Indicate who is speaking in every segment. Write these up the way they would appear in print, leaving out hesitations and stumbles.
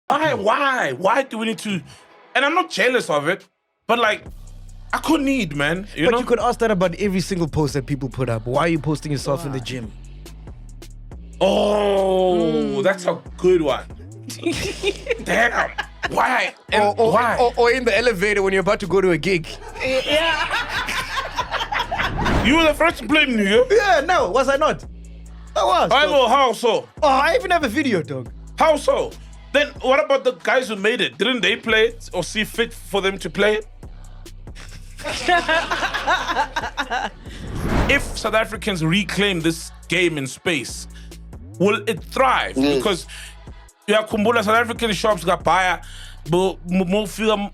Speaker 1: Why do we need to? And I'm not jealous of it, but like, I could need, man. You know?
Speaker 2: You could ask that about every single post that people put up. Why are you posting yourself in the gym?
Speaker 1: Oh, that's a good one. Damn. Why? Why?
Speaker 2: Or in the elevator when you're about to go to a gig.
Speaker 1: You were the first to blame me, yeah?
Speaker 2: Yeah, no, was I not? I was.
Speaker 1: How so?
Speaker 2: Oh, I even have a video, dog.
Speaker 1: How so? Then what about the guys who made it? Didn't they play it or see fit for them to play it? If South Africans reclaim this game in space, will it thrive? Because Kumbula South African shops got buyer, but more feel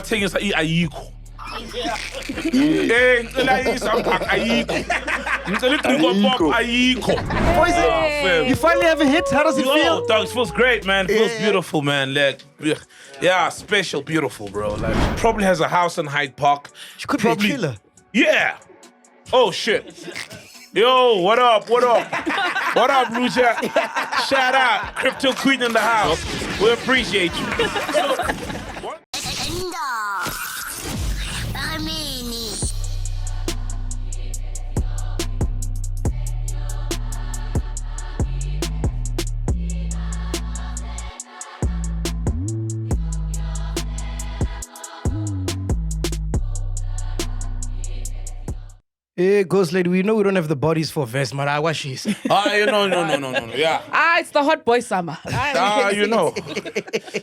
Speaker 1: things ayiko.
Speaker 2: You finally have a hit. How does it feel?
Speaker 1: Dog, it feels great, man. It feels beautiful, man. Like, yeah, special, beautiful, bro. Like, probably has a house in Hyde Park.
Speaker 2: She could be a killer.
Speaker 1: Yeah. Oh shit. Yo, what up? What up? What up, Lucha? Shout out, Crypto Queen in the house. We appreciate you.
Speaker 2: Hey, Ghost Lady, we know we don't have the bodies for Vest, but I watch this.
Speaker 1: No. Yeah.
Speaker 3: It's the hot boy summer.
Speaker 1: You know.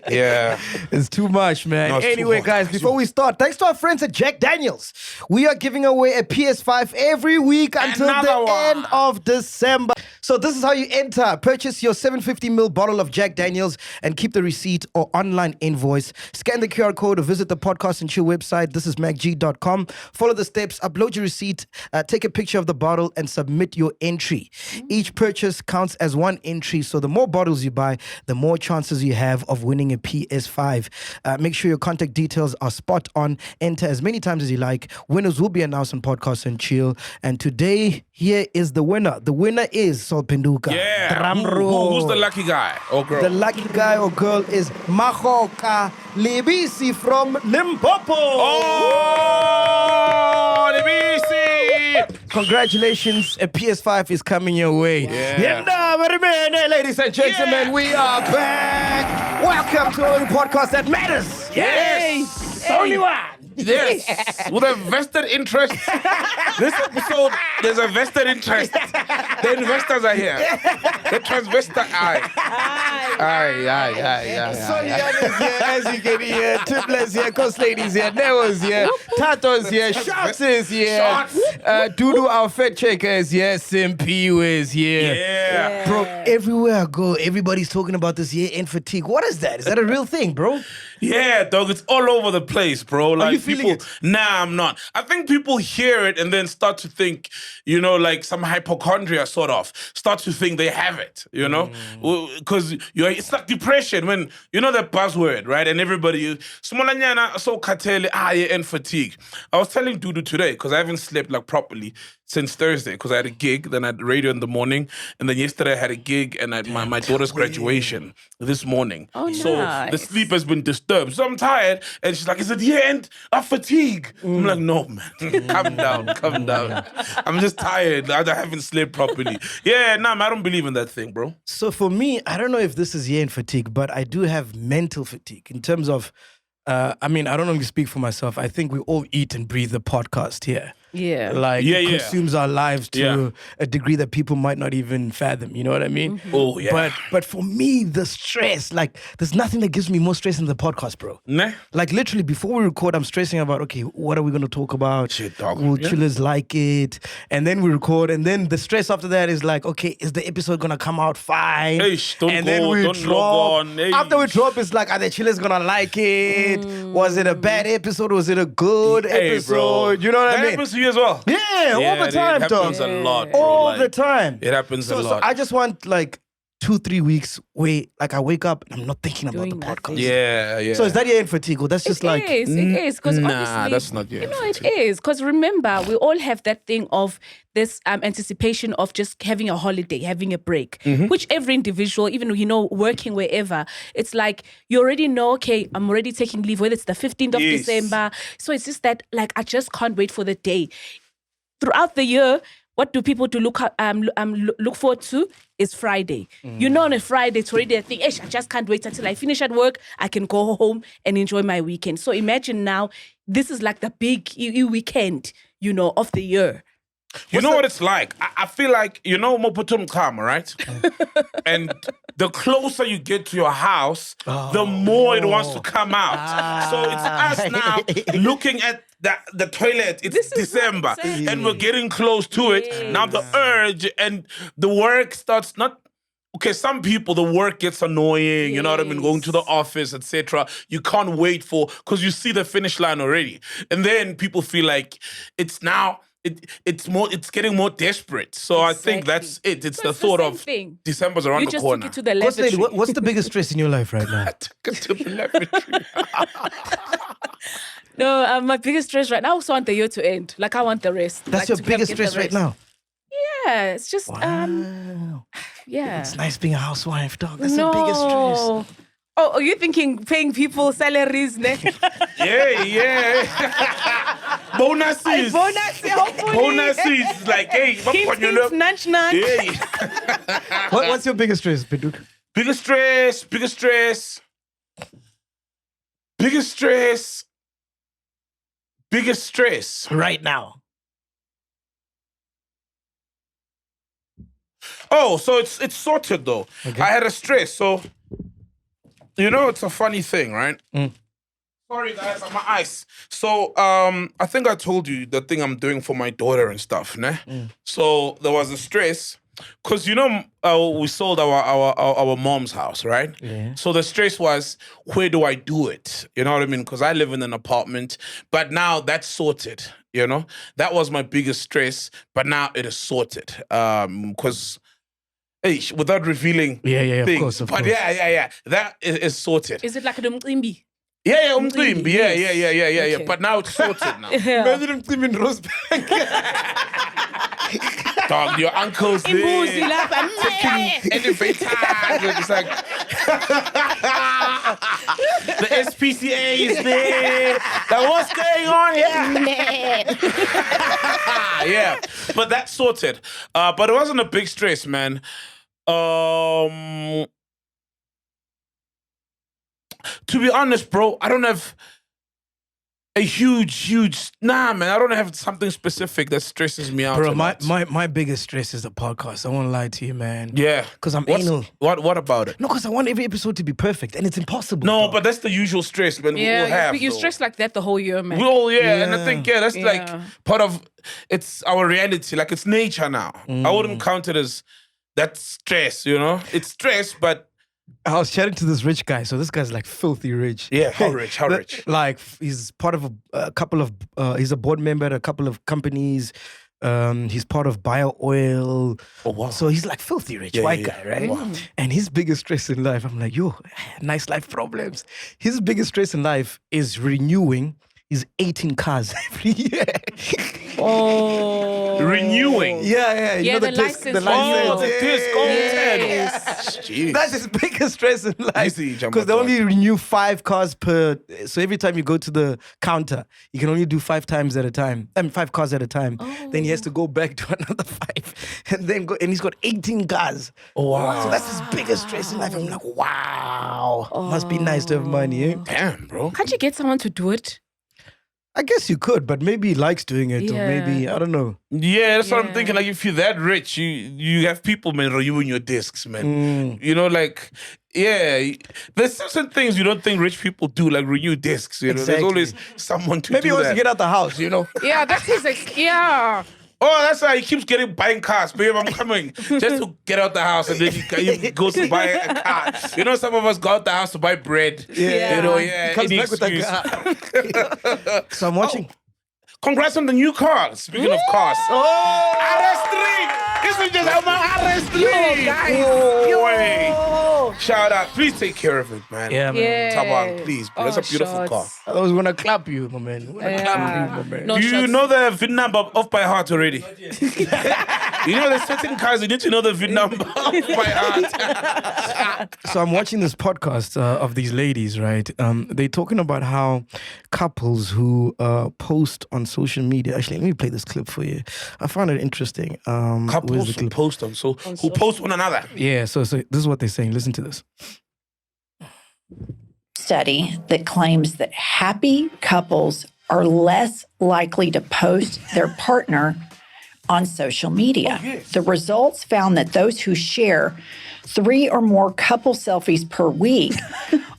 Speaker 1: Yeah.
Speaker 2: It's too much, man.
Speaker 1: No,
Speaker 2: anyway, guys, before we start, thanks to our friends at Jack Daniels. We are giving away a PS5 every week until the end of December. So this is how you enter. Purchase your 750ml bottle of Jack Daniels and keep the receipt or online invoice. Scan the QR code or visit the Podcast and Chill website. This is MacG.com. Follow the steps, upload your receipt, take a picture of the bottle and submit your entry. Each purchase counts as one entry, so the more bottles you buy, the more chances you have of winning a PS5. Make sure your contact details are spot on. Enter as many times as you like. Winners will be announced on Podcast and Chill. And today, here is the winner. The winner is Sol Penduka.
Speaker 1: Yeah.
Speaker 2: Drum roll.
Speaker 1: Who's the lucky guy or girl?
Speaker 2: The lucky guy or girl is Mahoka Lebisi from Limpopo.
Speaker 1: Oh, Lebisi!
Speaker 2: Congratulations, a PS5 is coming your way.
Speaker 1: Yeah.
Speaker 2: Ladies and gentlemen, we are back. Welcome to the podcast that matters.
Speaker 1: Yes.
Speaker 2: Only one.
Speaker 1: Yes, with a vested interest. This episode, there's a vested interest. The investors are here. The transvestite. Aye.
Speaker 2: Solian is here, as you can hear. Triples here, Ghost Lady's here, Neo's here, Tato's here, Shots is here, Dudu, our fed checker is here, Simpiu is here.
Speaker 1: Yeah.
Speaker 2: Bro, everywhere I go, everybody's talking about this year-end fatigue. What is that? Is that a real thing, bro?
Speaker 1: Yeah, dog, it's all over the place, bro. Like,
Speaker 2: Are you feeling it?
Speaker 1: Nah, I'm not. I think people hear it and then start to think, you know, like some hypochondria sort of, start to think they have it, you know? Because it's like depression when, you know that buzzword, right? And everybody, Smolanyana, so katele, and fatigue. I was telling Dudu today, because I haven't slept like properly since Thursday, because I had a gig, then I had radio in the morning, and then yesterday I had a gig and I had my daughter's graduation this morning.
Speaker 3: Oh,
Speaker 1: so
Speaker 3: nice.
Speaker 1: the sleep has been disturbed. So I'm tired, and she's like, "Is it the end of fatigue?" I'm like, "No, man, calm down. I'm just tired. I haven't slept properly." Yeah, nah, I don't believe in that thing, bro.
Speaker 2: So for me, I don't know if this is year-end fatigue, but I do have mental fatigue in terms of, I mean, I don't know if I speak for myself. I think we all eat and breathe the podcast here.
Speaker 3: Yeah.
Speaker 2: Like,
Speaker 1: Yeah,
Speaker 2: it
Speaker 1: yeah.
Speaker 2: consumes our lives to a degree that people might not even fathom. You know what I mean?
Speaker 1: Oh, yeah.
Speaker 2: But for me, the stress, like, there's nothing that gives me more stress than the podcast, bro.
Speaker 1: Nah.
Speaker 2: Like, literally, before we record, I'm stressing about, okay, what are we going to talk about?
Speaker 1: Shit, dog.
Speaker 2: Will
Speaker 1: Yeah.
Speaker 2: chillers like it? And then we record, and then the stress after that is like, okay, is the episode going to come out fine?
Speaker 1: Eish, don't
Speaker 2: and
Speaker 1: go,
Speaker 2: then we
Speaker 1: don't
Speaker 2: drop.
Speaker 1: log on, eish.
Speaker 2: After we drop, it's like, are the chillers going to like it? Was it a bad episode? Was it a good episode?
Speaker 1: Bro.
Speaker 2: You know what
Speaker 1: that
Speaker 2: I mean?
Speaker 1: happens to you as well.
Speaker 2: Yeah, all the time,
Speaker 1: it
Speaker 2: dog.
Speaker 1: happens a lot, bro.
Speaker 2: All
Speaker 1: Like,
Speaker 2: the time.
Speaker 1: It happens a
Speaker 2: So
Speaker 1: lot.
Speaker 2: I just want, like, 2-3 weeks where like I wake up and I'm not thinking about the
Speaker 3: Doing
Speaker 2: podcast.
Speaker 3: nothing.
Speaker 1: Yeah.
Speaker 2: So is that your fatigue? Or that's just like...
Speaker 3: It is because
Speaker 1: Nah,
Speaker 3: obviously
Speaker 1: that's not your
Speaker 3: it is because remember we all have that thing of this anticipation of just having a holiday, having a break, which every individual, even working wherever, it's like you already know. Okay, I'm already taking leave. Whether it's the 15th of December, so it's just that like I just can't wait for the day. Throughout the year, what do people look forward to is Friday. On a Friday, it's already a thing. I just can't wait until I finish at work. I can go home and enjoy my weekend. So imagine now, this is like the big weekend, of the year.
Speaker 1: You know what it's like? I feel like, Moputum Kama, right? And the closer you get to your house, the more it wants to come out. So it's us now looking at the toilet. It's December and we're getting close to it. Now the urge and the work starts not... Okay, some people, the work gets annoying, you know what I mean? Going to the office, etc. You can't wait because you see the finish line already. And then people feel like it's now... It's getting more desperate. So I think that's it. It's the thought of
Speaker 3: thing.
Speaker 1: December's around the corner.
Speaker 3: You just took it to the lavatory.
Speaker 2: What's the biggest stress in your life right now?
Speaker 1: I took it to the lavatory.
Speaker 3: No, my biggest stress right now, I also want the year to end. Like I want the rest.
Speaker 2: That's your biggest stress right now?
Speaker 3: Yeah, it's just, yeah.
Speaker 2: It's nice being a housewife, dog. That's the biggest stress.
Speaker 3: Oh, are you thinking paying people salaries?
Speaker 1: Yeah. Bonuses. Bonuses. Like, hey,
Speaker 3: nudge.
Speaker 1: Yeah.
Speaker 2: What's your biggest stress, Beduk? Biggest stress right now.
Speaker 1: Oh, so it's sorted though. Okay. I had a stress, so it's a funny thing, right? Sorry guys, I'm on ice. So I think I told you the thing I'm doing for my daughter and stuff, ne? So there was a stress. Because, we sold our mom's house, right? Yeah. So the stress was, where do I do it? You know what I mean? Because I live in an apartment, but now that's sorted, That was my biggest stress, but now it is sorted. Because, without revealing things.
Speaker 2: Of course.
Speaker 1: Yeah. That is sorted.
Speaker 3: Is it like a umcimbi?
Speaker 1: Yeah, umcimbi. Yeah. Okay. But now it's sorted now.
Speaker 2: Imagine umcimbi in Rosebank.
Speaker 1: Dog, your uncle's there. Taking elevators. It's like the SPCA is there. Like, what's going on here? Yeah, but that's sorted. But it wasn't a big stress, man. To be honest, bro, I don't have a huge... Nah, man, I don't have something specific that stresses me out.
Speaker 2: Bro, my biggest stress is the podcast. I won't lie to you, man.
Speaker 1: Yeah.
Speaker 2: Because I'm anal.
Speaker 1: What about it?
Speaker 2: No, because I want every episode to be perfect, and it's impossible.
Speaker 1: No, but that's the usual stress, man.
Speaker 3: Yeah, you stress like that the whole year, man.
Speaker 1: And I think, that's like part of... It's our reality. Like, it's nature now. I wouldn't count it as that stress, It's stress, but...
Speaker 2: I was chatting to this rich guy. So this guy's like filthy rich.
Speaker 1: Yeah, how rich?
Speaker 2: Like he's part of a couple of, he's a board member at a couple of companies. He's part of Bio Oil.
Speaker 1: Oh, wow.
Speaker 2: So he's like filthy rich white guy, right? Wow. And his biggest stress in life, I'm like, nice life problems. His biggest stress in life is renewing his 18 cars every year.
Speaker 1: Renewing.
Speaker 2: Yeah. You know
Speaker 3: the license.
Speaker 2: The license.
Speaker 1: Oh, the disc.
Speaker 2: Yes. That's his biggest stress in life. Because they only renew 5 cars per... So every time you go to the counter, you can only do 5 times at a time. 5 cars at a time. Then he has to go back to another 5. And then go... And he's got 18 cars.
Speaker 1: Oh, wow.
Speaker 2: So that's his biggest stress in life. I'm like, wow. Must be nice to have money, eh?
Speaker 1: Damn, bro.
Speaker 3: Can't you get someone to do it?
Speaker 2: I guess you could, but maybe he likes doing it, or maybe, I don't know.
Speaker 1: Yeah, that's what I'm thinking. Like, if you're that rich, you have people, man, reviewing your discs, man. There's certain things you don't think rich people do, like renew discs. There's always someone to do that.
Speaker 2: Maybe he wants to get out the house,
Speaker 3: Yeah, that's his, yeah.
Speaker 1: Oh, that's why he keeps buying cars. Babe, I'm coming. Just to get out the house and then he goes to buy a car. Some of us go out the house to buy bread.
Speaker 2: Yeah. Comes back with a car. So I'm watching.
Speaker 1: Congrats on the new car. Speaking of cars.
Speaker 2: Oh!
Speaker 1: RS3! This is just my RS3!
Speaker 3: Yo, guys.
Speaker 1: Shout out. Please take care of it, man.
Speaker 2: Yeah, man.
Speaker 3: Yeah.
Speaker 1: Tabang, please, bro. It's a beautiful car.
Speaker 2: I was gonna clap you, my man.
Speaker 3: No
Speaker 1: Do you
Speaker 3: shots.
Speaker 1: know the VIN number off by heart already? You know, there's certain cars you need to know the VIN number off by heart.
Speaker 2: So I'm watching this podcast of these ladies, right? They're talking about how couples who post on social media. Actually, let me play this clip for you. I found it interesting. Where's the
Speaker 1: Couples who
Speaker 2: clip?
Speaker 1: post who post one another.
Speaker 2: Yeah. So this is what they're saying. Listen to this.
Speaker 4: Study that claims that happy couples are less likely to post their partner on social media. The results found that those who share 3 or more couple selfies per week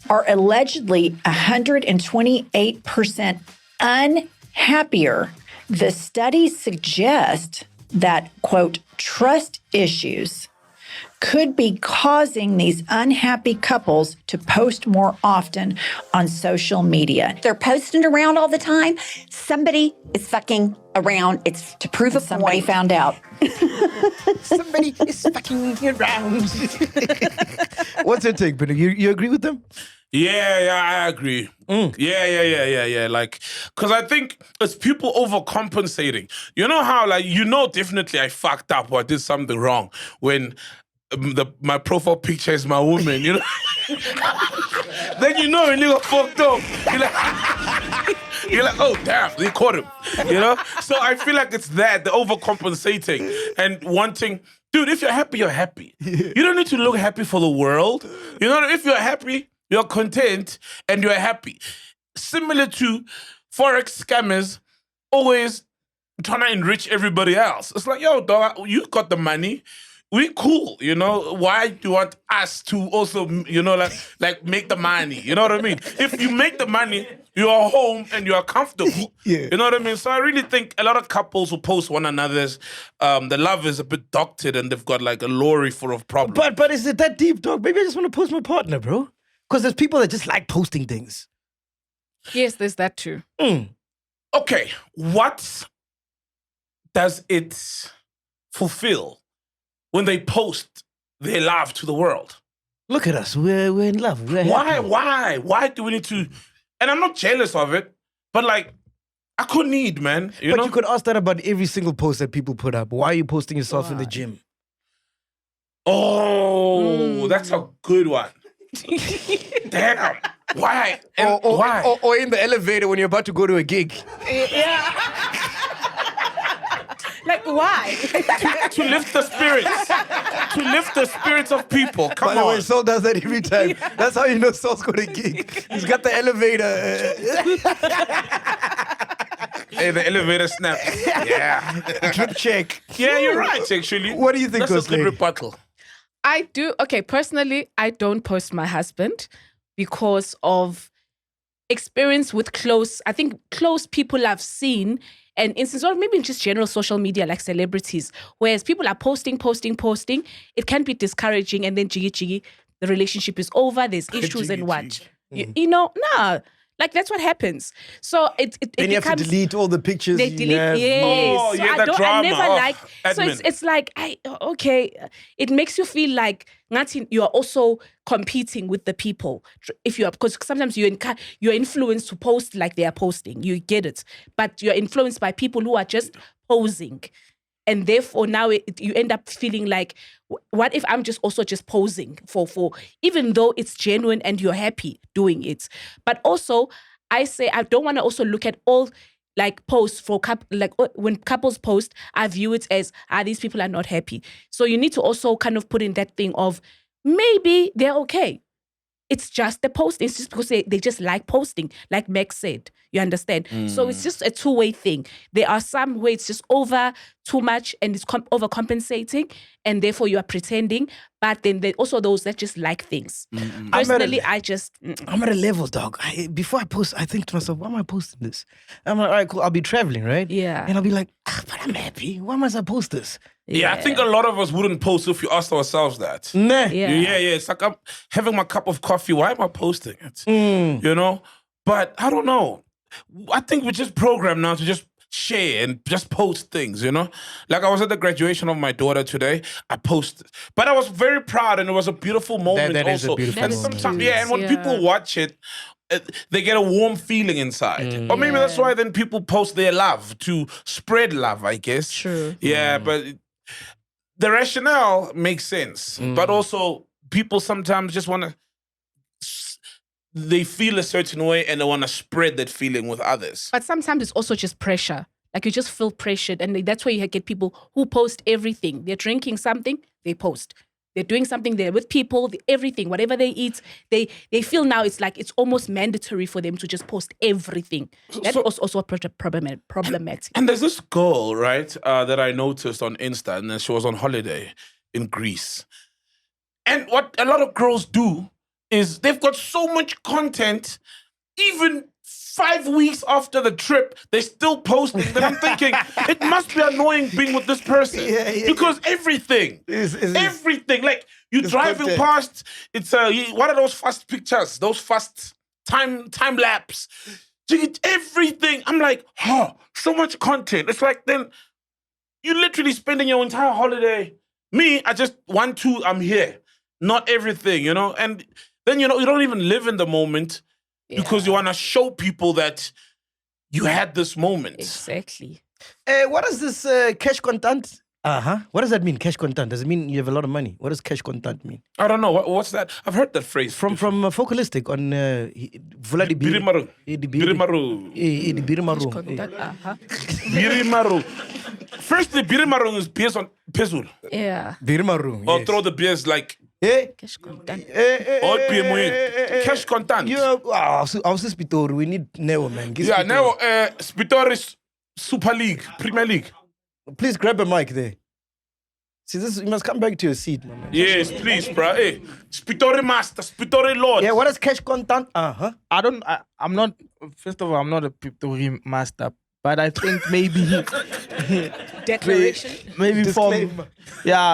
Speaker 4: are allegedly 128% unhappier. The studies suggest that, quote, trust issues could be causing these unhappy couples to post more often on social media.
Speaker 5: They're posting around all the time. Somebody is fucking around. It's to prove a
Speaker 4: Somebody
Speaker 5: point.
Speaker 4: found out.
Speaker 2: Somebody is fucking around. What's your take, Peter? You agree with them?
Speaker 1: Yeah, I agree. Yeah. Like, because I think it's people overcompensating. You know how, like, definitely I fucked up or I did something wrong when my profile picture is my woman, you know? Then you know when you got fucked up. You're like, oh, damn, they caught him, you know? So I feel like it's that, the overcompensating and wanting, dude, if you're happy, you're happy. You don't need to look happy for the world. You know, if you're happy, you're content and you're happy. Similar to Forex scammers always trying to enrich everybody else. It's like, yo, dog, you got the money. We cool, you know? Why do you want us to also, you know, like make the money? You know what I mean? If you make the money, you are home and you are comfortable.
Speaker 2: Yeah.
Speaker 1: You know what I mean? So I really think a lot of couples who post one another's, the love is a bit doctored and they've got like a lorry full of problems.
Speaker 2: But is it that deep, dog? Maybe I just want to post my partner, bro. Because there's people that just like posting things.
Speaker 3: Yes, there's that too.
Speaker 1: Okay, what does it fulfill when they post their love to the world?
Speaker 2: Look at us. We're in love. We're happy.
Speaker 1: Why do we need to? And I'm not jealous of it, but like, I could need, man. You
Speaker 2: But
Speaker 1: know?
Speaker 2: you could ask that about every single post that people put up. Why are you posting yourself in the gym?
Speaker 1: Oh, that's a good one. Damn. Why? And why?
Speaker 2: Or in the elevator when you're about to go to a gig.
Speaker 3: Like, why?
Speaker 1: To lift the spirits. To lift the spirits of people. Come
Speaker 2: By the way,
Speaker 1: on.
Speaker 2: Saul does that every time. That's how you know Saul's got a gig. He's got the elevator.
Speaker 1: Hey, the elevator snap. Yeah.
Speaker 2: Drip check.
Speaker 1: Yeah, you're right, actually.
Speaker 2: What do you think,
Speaker 1: That's a
Speaker 2: Ghost
Speaker 1: good
Speaker 2: Lady?
Speaker 1: rebuttal.
Speaker 3: I do. Okay, personally, I don't post my husband because of experience with close people I've seen and instances, or maybe just general social media like celebrities, whereas people are posting. It can be discouraging and then jiggy, the relationship is over, there's issues and what. You know, nah. Like, that's what happens. So it
Speaker 2: Then you have to
Speaker 3: becomes...
Speaker 2: delete all the pictures.
Speaker 3: They
Speaker 2: you
Speaker 3: delete,
Speaker 2: have.
Speaker 3: yes.
Speaker 1: Oh,
Speaker 3: So
Speaker 1: yeah, the
Speaker 3: I
Speaker 1: drama.
Speaker 3: never
Speaker 1: Oh,
Speaker 3: like. So
Speaker 1: admin.
Speaker 3: it's like it makes you feel like nothing. You are also competing with the people. If you are, because sometimes you're influenced to post like they are posting. You get it, but you're influenced by people who are just posing, and therefore now you end up feeling like, what if I'm just posing for even though it's genuine and you're happy doing it. But also, I say I don't want to also look at all like posts for when couples post, I view it as these people are not happy. So you need to also kind of put in that thing of maybe they're okay. It's just the post. It's just because they just like posting, like Meg said. You understand? So it's just a two-way thing. There are some where it's just over too much and it's overcompensating, and therefore you are pretending. But then there are also those that just like things. Personally,
Speaker 2: I'm at a level, dog. Before I post, I think to myself, why am I posting this? I'm like, all right, cool. I'll be traveling, right?
Speaker 3: Yeah.
Speaker 2: And I'll be like, but I'm happy. Why must I post this?
Speaker 1: Yeah, I think a lot of us wouldn't post if you asked ourselves that.
Speaker 2: Nah.
Speaker 3: Yeah.
Speaker 1: It's like I'm having my cup of coffee. Why am I posting it? You know? But I don't know. I think we're just programmed now to just share and just post things, you know? Like I was at the graduation of my daughter today. I posted. But I was very proud and it was a beautiful moment
Speaker 2: That is
Speaker 1: also.
Speaker 2: a beautiful
Speaker 1: and
Speaker 2: moment.
Speaker 1: sometimes, and when people watch it, they get a warm feeling inside. Or maybe that's why then people post their love to spread love, I guess.
Speaker 3: True.
Speaker 1: Yeah, but the rationale makes sense. But also people sometimes just want to, they feel a certain way and they want to spread that feeling with others.
Speaker 3: But sometimes it's also just pressure. Like you just feel pressured. And that's where you get people who post everything. They're drinking something, they post. They're doing something there with people, everything, whatever they eat, they feel now it's like it's almost mandatory for them to just post everything. That's also problematic.
Speaker 1: And there's this girl, right, that I noticed on Insta, and then she was on holiday in Greece. And what a lot of girls do is they've got so much content, even 5 weeks after the trip, they're still posting. That I'm thinking, it must be annoying being with this person. Because everything, everything, like you're driving past, it's what are those fast pictures? Those fast time lapse. Everything. I'm like, so much content. It's like then you're literally spending your entire holiday. Me, I just I'm here. Not everything, you know? And then, you know, you don't even live in the moment because you want to show people that you had this moment.
Speaker 3: Exactly.
Speaker 2: What is this cash contant? What does that mean, cash contant? Does it mean you have a lot of money? What does cash contant mean?
Speaker 1: I don't know. What's that? I've heard that phrase.
Speaker 2: From Focalistic on Vula di
Speaker 1: Birimaru.
Speaker 2: Birimaru.
Speaker 1: Birimaru. Firstly, Birimaru is based on Pezul.
Speaker 3: Yeah.
Speaker 2: Birimaru.
Speaker 1: Or throw the beers like
Speaker 3: Cash content.
Speaker 1: or cash contant.
Speaker 2: Our Spitori, we need Neo, man.
Speaker 1: Yeah, now Spitoris Super League, Premier League.
Speaker 2: Please grab a mic there. See, this you must come back to your seat, man.
Speaker 1: Yes, please, bro. Hey, Spitori Master, Spitori Lord.
Speaker 2: Yeah, what is cash contant?
Speaker 6: I'm not, first of all, I'm not a Piptori master, but I think maybe
Speaker 3: Declaration.
Speaker 6: maybe
Speaker 2: Disclaimer.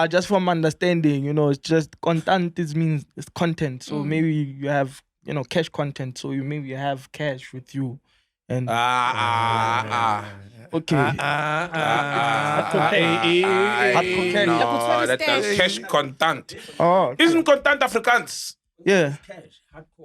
Speaker 6: just from understanding, you know, it's just content means it's content. So maybe you have, you know, cash content. So maybe you have cash with you. And okay.
Speaker 1: No, that's cash contant.
Speaker 6: Oh,
Speaker 1: Isn't contant Afrikaans?
Speaker 6: yeah.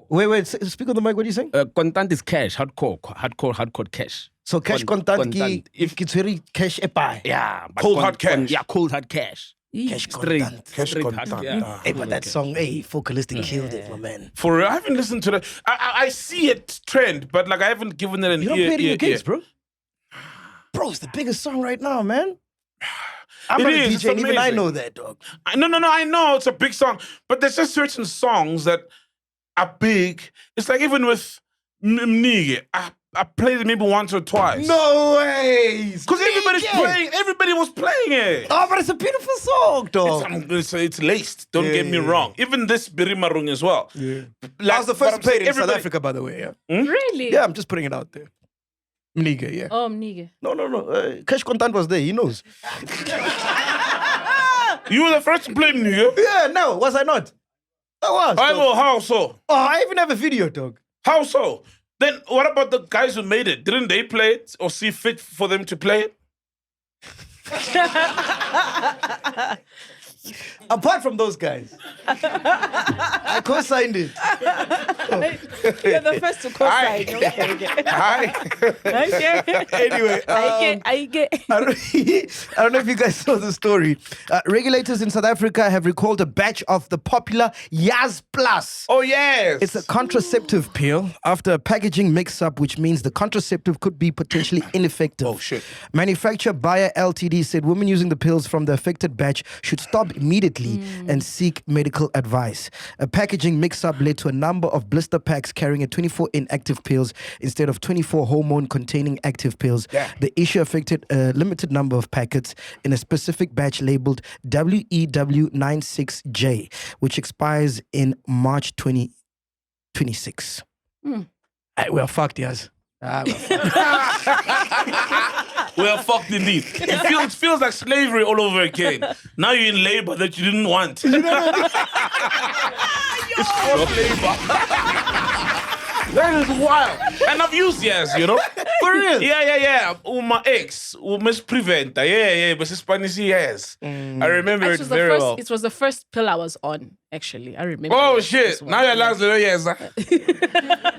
Speaker 2: Wait, speak on the mic, what are you saying?
Speaker 7: Content is cash, hardcore cash.
Speaker 2: So cash contant, if it's very cash epai.
Speaker 7: Yeah.
Speaker 1: Cold hard cash.
Speaker 7: Yeah, cold hard cash.
Speaker 2: Cash
Speaker 7: Straight.
Speaker 2: contant.
Speaker 1: Cash
Speaker 7: Straight
Speaker 1: contant.
Speaker 7: hard, yeah.
Speaker 2: Hey, but that song, Focalistic killed it, my man.
Speaker 1: For real, I haven't listened to that. I see it trend, but like I haven't given it an
Speaker 2: You don't
Speaker 1: ear.
Speaker 2: play it in your gigs, bro? Bro, it's the biggest song right now, man. I'm
Speaker 1: It
Speaker 2: not a
Speaker 1: is,
Speaker 2: DJ,
Speaker 1: it's
Speaker 2: and even I
Speaker 1: amazing.
Speaker 2: know that, dog.
Speaker 1: No, I know it's a big song, but there's just certain songs that are big. It's like even with Mnige, I played it maybe once or twice.
Speaker 2: No ways!
Speaker 1: Because everybody was playing it.
Speaker 2: Oh, but it's a beautiful song, dog.
Speaker 1: It's laced, don't get me wrong. Even this Birimarung as well.
Speaker 2: Yeah.
Speaker 1: Like,
Speaker 2: I was the
Speaker 1: but
Speaker 2: first
Speaker 1: I'm
Speaker 2: played
Speaker 1: saying
Speaker 2: in South
Speaker 1: everybody-
Speaker 2: Africa, by the way, yeah.
Speaker 3: Really?
Speaker 2: Yeah, I'm just putting it out there. Mniga, yeah.
Speaker 3: Oh, nigga.
Speaker 2: No. Cash Contant was there, he knows.
Speaker 1: You were the first to play Mnige?
Speaker 2: Yeah, no, was I not? I was.
Speaker 1: I
Speaker 2: dog.
Speaker 1: know, how so?
Speaker 2: Oh, I even have a video, dog.
Speaker 1: How so? Then what about the guys who made it? Didn't they play it or see fit for them to play it?
Speaker 2: Apart from those guys, I co-signed it.
Speaker 3: You're the first to co-sign. Okay.
Speaker 2: Anyway,
Speaker 3: I get.
Speaker 2: I don't know if you guys saw the story. Regulators in South Africa have recalled a batch of the popular YAZ Plus.
Speaker 1: Oh, yes.
Speaker 2: It's a contraceptive pill after a packaging mix-up, which means the contraceptive could be potentially ineffective.
Speaker 1: Oh, shit.
Speaker 2: Manufacturer Bayer Ltd said women using the pills from the affected batch should stop immediately and seek medical advice. A packaging mix-up led to a number of blister packs carrying 24 inactive pills instead of 24 hormone-containing active pills.
Speaker 1: Yeah.
Speaker 2: The issue affected a limited number of packets in a specific batch labeled WEW96J, which expires in March 2026. We're fucked, yes.
Speaker 1: Well, fucked indeed. It feels like slavery all over again. Now you're in labor that you didn't want. It's forced labor. That is wild. And I've used YAZ, you know?
Speaker 2: For real?
Speaker 1: Yeah. My ex, Miss Preventa. Yeah. But Spanish YAZ. I remember it very well.
Speaker 3: It was the first pill I was on, actually. I remember.
Speaker 1: Oh, shit. Now you're last little YAZ.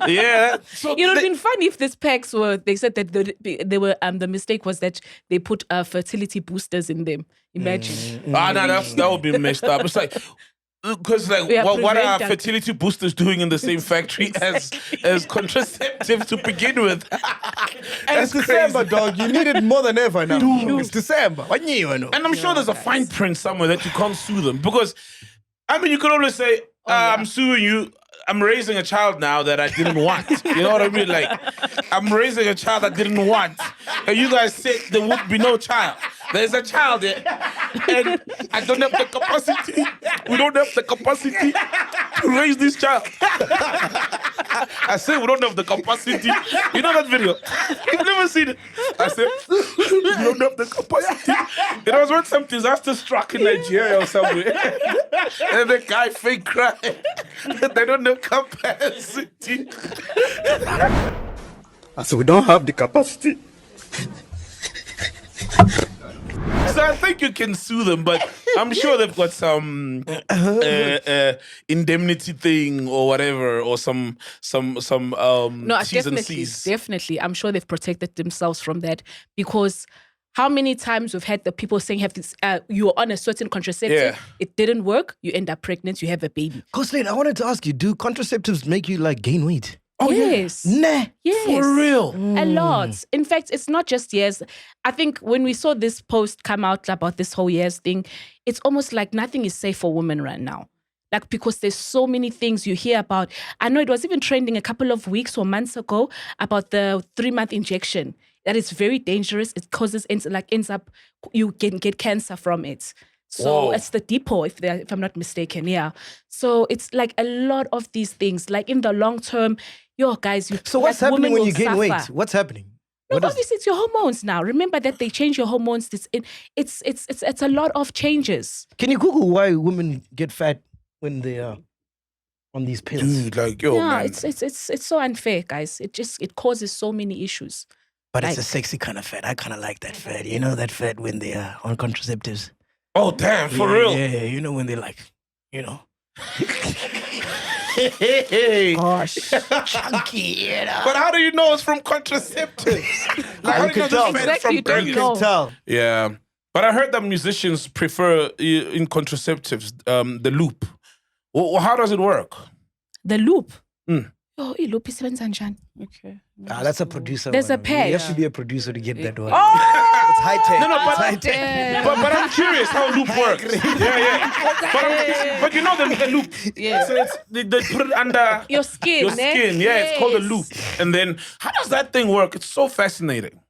Speaker 1: Yeah. So
Speaker 3: It would have been funny if these packs they said that they were, the mistake was that they put fertility boosters in them. Imagine.
Speaker 1: that would be messed up. It's like, because what are fertility boosters doing in the same factory as contraceptives to begin with?
Speaker 2: And it's December, dog. You need it more than ever now. It's December.
Speaker 1: And I'm sure there's a fine print somewhere that you can't sue them. Because, I mean, you could always say, I'm suing you. I'm raising a child now that I didn't want. You know what I mean? Like, I'm raising a child I didn't want. And you guys said there would be no child. There's a child there. And I don't have the capacity. We don't have the capacity to raise this child. I said we don't have the capacity. You know that video? You've never seen it. I said, we don't have the capacity. It was when some disaster struck in Nigeria or somewhere. And the guy fake cried. They don't have capacity.
Speaker 8: I said, we don't have the capacity.
Speaker 1: So I think you can sue them, but I'm sure they've got some indemnity thing or whatever, or some
Speaker 3: No,
Speaker 1: T's and C's.
Speaker 3: definitely. I'm sure they've protected themselves from that, because how many times we've had the people saying, "Have this? You're on a certain contraceptive, it didn't work, you end up pregnant, you have a baby."
Speaker 2: Coslade, I wanted to ask you, do contraceptives make you like gain weight?
Speaker 3: Oh, yes.
Speaker 2: Nah.
Speaker 3: Yes.
Speaker 1: For real.
Speaker 3: A lot. In fact, it's not just YAZ. I think when we saw this post come out about this whole YAZ thing, it's almost like nothing is safe for women right now. Like, because there's so many things you hear about. I know it was even trending a couple of weeks or months ago about the 3-month injection. That is very dangerous. It ends up, you can get cancer from it. So it's the depot, if I'm not mistaken. Yeah. So it's like a lot of these things, like in the long term, guys.
Speaker 2: So what's happening when you gain weight? What's happening?
Speaker 3: No, obviously it's your hormones now. Remember that they change your hormones. It's a lot of changes.
Speaker 2: Can you Google why women get fat when they are on these pills?
Speaker 1: Dude, like,
Speaker 3: Yeah,
Speaker 1: man.
Speaker 3: it's so unfair, guys. It causes so many issues.
Speaker 2: But it's a sexy kind of fat. I kind of like that fat. You know that fat when they are on contraceptives?
Speaker 1: Oh, damn, for real?
Speaker 2: Yeah, you know when they like, you know.
Speaker 3: Gosh.
Speaker 2: Chunky, you know.
Speaker 1: But how do you know it's from contraceptives? Like, how do you know it's
Speaker 3: Exactly, you don't
Speaker 1: pregnant?
Speaker 3: know.
Speaker 2: Tell.
Speaker 1: Yeah. But I heard that musicians prefer in contraceptives the loop. Well, how does it work?
Speaker 3: The loop.
Speaker 1: Mm.
Speaker 3: Oh, loop isebenza njani? Okay.
Speaker 2: That's a producer.
Speaker 3: There's a
Speaker 2: one.
Speaker 3: pair.
Speaker 2: You have to be a producer to get that one.
Speaker 3: Oh!
Speaker 2: It's high tech.
Speaker 1: No,
Speaker 2: it's
Speaker 1: but-
Speaker 2: high tech.
Speaker 1: But I'm curious how loop works. Yeah. But you know the loop.
Speaker 3: Yeah.
Speaker 1: So they put it under
Speaker 3: Your skin.
Speaker 1: your skin. Yeah, it's called a loop. And then how does that thing work? It's so fascinating.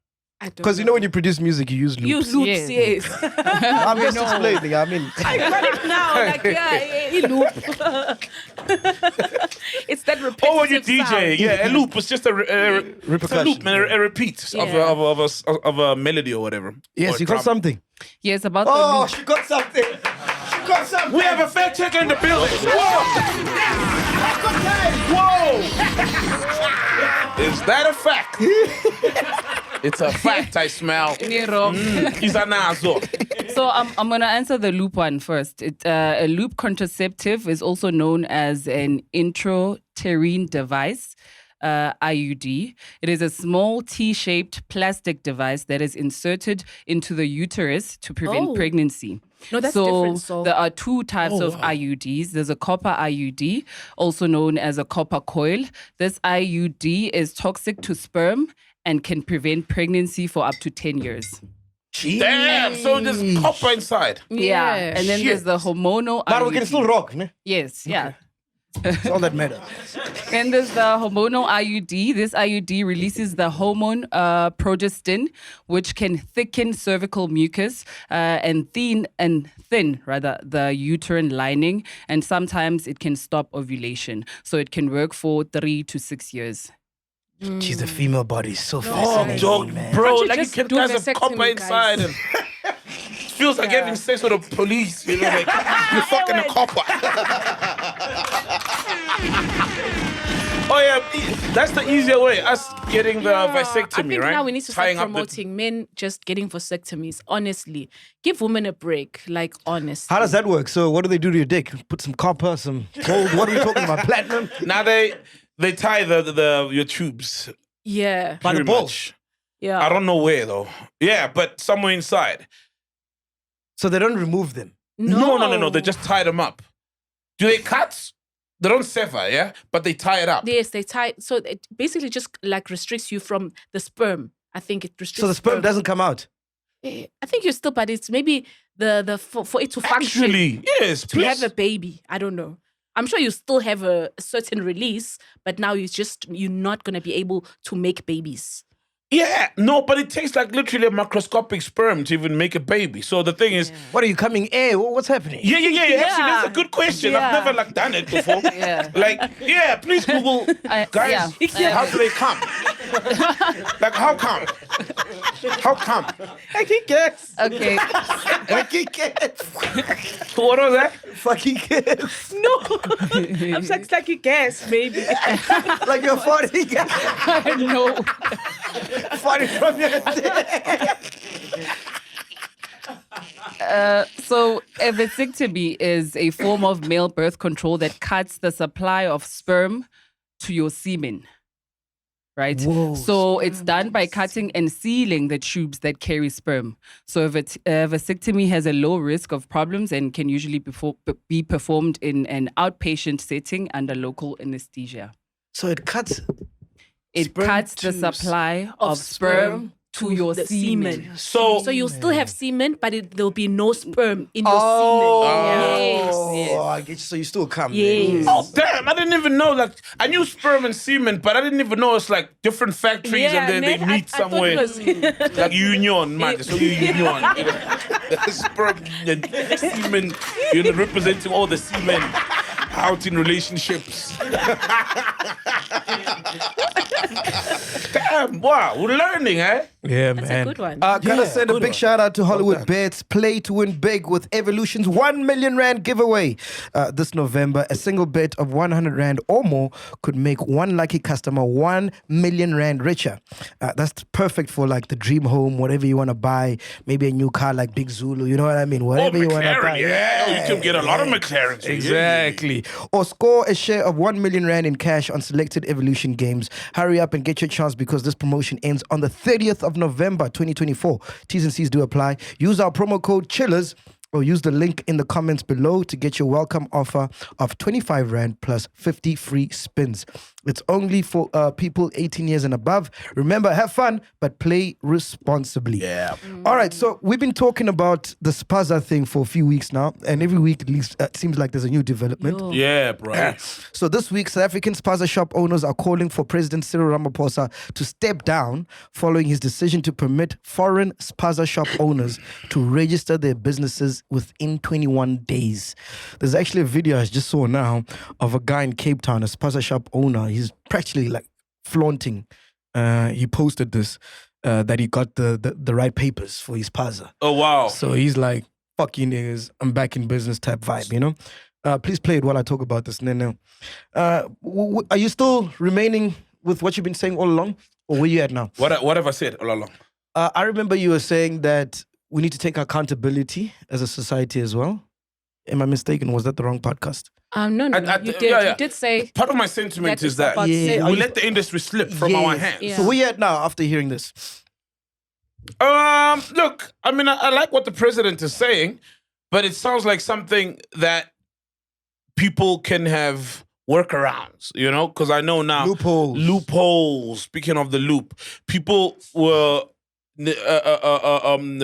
Speaker 2: Because you know when you produce music, you use loops.
Speaker 3: Use loops, yes.
Speaker 2: I'm just explaining. I mean,
Speaker 3: I got it now. Like, yeah, loop. It's that repetitive
Speaker 1: Oh, when you DJ,
Speaker 3: sound.
Speaker 1: yeah, a loop is just a loop, man, a repeat
Speaker 3: Yeah.
Speaker 1: of a melody or whatever.
Speaker 2: yes,
Speaker 1: Or
Speaker 2: you got
Speaker 1: drum.
Speaker 2: something.
Speaker 9: Yes, about the
Speaker 2: Oh,
Speaker 9: loop.
Speaker 2: she got something. She got something.
Speaker 1: We have a fact checker in the building. Whoa! Is that a fact? It's a fact, I smell. It's a nazo.
Speaker 9: So I'm going to answer the loop one first. A loop contraceptive is also known as an intrauterine device, IUD. It is a small T-shaped plastic device that is inserted into the uterus to prevent
Speaker 3: Oh.
Speaker 9: pregnancy.
Speaker 3: No, that's different. So
Speaker 9: There are two types of IUDs. There's a copper IUD, also known as a copper coil. This IUD is toxic to sperm and can prevent pregnancy for up to 10 years.
Speaker 1: Damn, so there's copper inside.
Speaker 9: Yeah. And then there's the hormonal
Speaker 2: But
Speaker 9: IUD.
Speaker 2: we can still rock, ne?
Speaker 9: Yes, yeah.
Speaker 2: It's all that matters.
Speaker 9: Then there's the hormonal IUD. This IUD releases the hormone progestin, which can thicken cervical mucus and thin the uterine lining, and sometimes it can stop ovulation. So it can work for 3 to 6 years.
Speaker 2: Jeez, the female body is so
Speaker 1: Oh,
Speaker 2: fascinating,
Speaker 1: dog,
Speaker 2: man.
Speaker 1: bro,
Speaker 3: Can't you
Speaker 1: like you
Speaker 3: just
Speaker 1: can
Speaker 3: do
Speaker 1: guys have
Speaker 3: vasectomy,
Speaker 1: copper
Speaker 3: guys?
Speaker 1: inside and feels like having sex with the police, you know, like you're fucking a copper. Oh yeah, That's the easier way. Us getting the
Speaker 3: I
Speaker 1: vasectomy,
Speaker 3: think
Speaker 1: right?
Speaker 3: now we need to start promoting men just getting vasectomies. Honestly, give women a break. Like honestly,
Speaker 2: How does that work? So what do they do to your dick? Put some copper, some gold. What are we talking about? Platinum?
Speaker 1: Now they tie your tubes.
Speaker 3: Yeah,
Speaker 2: By the
Speaker 1: pretty
Speaker 2: balls.
Speaker 1: much.
Speaker 3: yeah.
Speaker 1: I don't know where though. Yeah, but somewhere inside.
Speaker 2: So they don't remove them.
Speaker 1: No. They just tie them up. Do they cut? They don't sever, yeah? But they tie it up.
Speaker 3: Yes, they tie. So it basically just like restricts you from the sperm. I think it restricts.
Speaker 2: So the sperm doesn't come out.
Speaker 3: I think you're still, but it's maybe for it to function.
Speaker 1: Actually, yes,
Speaker 3: To have a baby. I don't know. I'm sure you still have a certain release, but now you're not gonna be able to make babies.
Speaker 1: Yeah, no, but it takes like literally a microscopic sperm to even make a baby. So the thing is,
Speaker 2: What are you coming air? What's happening?
Speaker 1: yeah. Actually, that's a good question. I've
Speaker 3: Yeah.
Speaker 1: never like done it before.
Speaker 9: Yeah.
Speaker 1: Like, yeah, please Google, guys.
Speaker 9: yeah.
Speaker 1: How do they come? Like, how come? How come?
Speaker 2: I can guess.
Speaker 9: Okay.
Speaker 2: I can guess.
Speaker 1: What was that?
Speaker 2: Fucking guess.
Speaker 3: No, I'm like, you guess maybe.
Speaker 2: Like you're farting.
Speaker 9: No.
Speaker 2: Farting from your dick.
Speaker 9: So a vasectomy is a form of male birth control that cuts the supply of sperm to your semen. Right?
Speaker 2: Whoa,
Speaker 9: So it's done by cutting and sealing the tubes that carry sperm. So if vasectomy has a low risk of problems and can usually be performed in an outpatient setting under local anesthesia.
Speaker 2: So it cuts.
Speaker 9: It
Speaker 2: Sperm
Speaker 9: cuts the
Speaker 2: to
Speaker 9: supply of sperm to your
Speaker 3: the
Speaker 9: semen.
Speaker 1: So,
Speaker 3: So you'll still have semen, but there'll be no sperm in your
Speaker 2: Oh,
Speaker 3: semen.
Speaker 2: I get you. So you still come.
Speaker 3: Yes.
Speaker 1: oh damn, I didn't even know. Like, I knew sperm and semen, but I didn't even know it's like different factories
Speaker 3: Yeah,
Speaker 1: and then they
Speaker 3: man,
Speaker 1: meet
Speaker 3: I thought
Speaker 1: somewhere.
Speaker 3: it was-
Speaker 1: Like union, man. So union. Sperm and semen, representing all the semen out in relationships. Damn, wow, we're learning, eh?
Speaker 2: Yeah,
Speaker 3: That's
Speaker 2: man.
Speaker 3: a good one.
Speaker 2: Gotta send a
Speaker 1: good
Speaker 2: big
Speaker 1: one.
Speaker 2: shout out to Hollywood Bets. Play to win big with Evolution's 1 million rand giveaway. This November, a single bet of 100 rand or more could make one lucky customer 1 million rand richer. That's perfect for like the dream home, whatever you want to buy. Maybe a new car like Big Zulu, you know what I mean? Whatever you want to
Speaker 1: McLaren,
Speaker 2: buy.
Speaker 1: yeah. You can get a lot of McLarens.
Speaker 2: Exactly. Or score a share of 1 million rand in cash on selected Evolution games. Hurry up and get your chance because this promotion ends on the 30th of November 2024. T's and C's do apply. Use our promo code CHILLERS or use the link in the comments below to get your welcome offer of 25 rand plus 50 free spins. It's only for people 18 years and above. Remember, have fun, but play responsibly.
Speaker 1: Yeah.
Speaker 2: All right, so we've been talking about the Spaza thing for a few weeks now, and every week at least it seems like there's a new development.
Speaker 1: Yeah, bro.
Speaker 2: So this week, South African Spaza shop owners are calling for President Cyril Ramaphosa to step down following his decision to permit foreign Spaza shop owners to register their businesses within 21 days. There's actually a video I just saw now of a guy in Cape Town, a Spaza shop owner. He's practically like flaunting. He posted this, that he got the right papers for his Spaza.
Speaker 1: Oh, wow.
Speaker 2: So he's like, fuck you niggas, I'm back in business type vibe, you know? Please play it while I talk about this. Nene. Are you still remaining with what you've been saying all along? Or where you at now?
Speaker 1: What have I said all along?
Speaker 2: I remember you were saying that we need to take accountability as a society as well. Am I mistaken? Was that the wrong podcast?
Speaker 3: No. You did.
Speaker 1: yeah.
Speaker 3: You did say
Speaker 1: Part of my sentiment
Speaker 3: that
Speaker 1: is that
Speaker 3: about
Speaker 2: Yeah.
Speaker 1: we let the industry slip from our hands.
Speaker 3: Yeah.
Speaker 2: So where you at now after hearing this?
Speaker 1: Look, I mean, I like what the president is saying, but it sounds like something that people can have workarounds, you know? Because I know now loopholes. Speaking of the loop, people were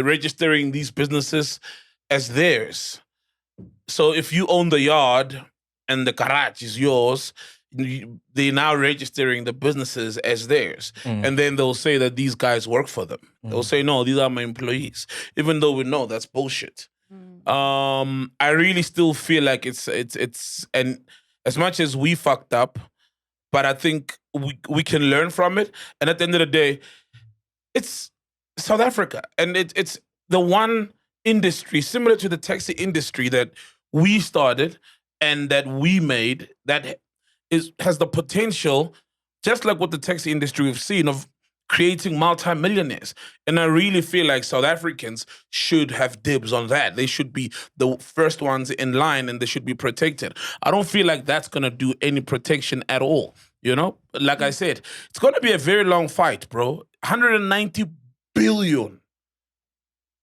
Speaker 1: registering these businesses as theirs. So if you own the yard and the garage is yours, they're now registering the businesses as theirs. And then they'll say that these guys work for them. They'll say, no, these are my employees. Even though we know that's bullshit. I really still feel like it's and as much as we fucked up, but I think we can learn from it. And at the end of the day, it's South Africa. And it's the one industry similar to the taxi industry that we started and that we made that has the potential just like what the taxi industry we've seen of creating multi-millionaires. And I really feel like South Africans should have dibs on that. They should be the first ones in line and they should be protected. I don't feel like that's going to do any protection at all. You know, like I said, it's going to be a very long fight, bro. 190 billion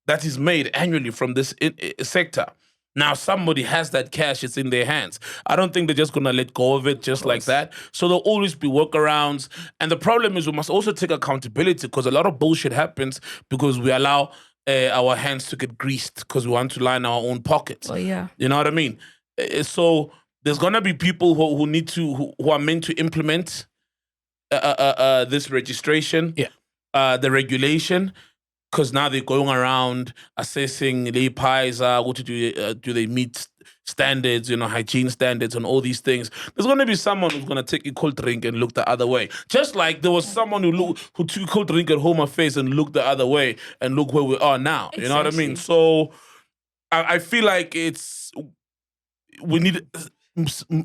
Speaker 1: that is made annually from this sector. Now somebody has that cash, it's in their hands. I don't think they're just going to let go of it just like that. So there'll always be workarounds. And the problem is we must also take accountability because a lot of bullshit happens because we allow our hands to get greased because we want to line our own pockets.
Speaker 3: Oh, yeah.
Speaker 1: You know what I mean? So there's going to be people who need to, who are meant to implement this registration, the regulation, because now they're going around assessing the pies, what to do they meet standards, you know, hygiene standards and all these things. There's going to be someone who's going to take a cold drink and look the other way. Just like there was someone who took a cold drink at Home Affairs and looked the other way and look where we are now. Exactly. You know what I mean? So I feel like we need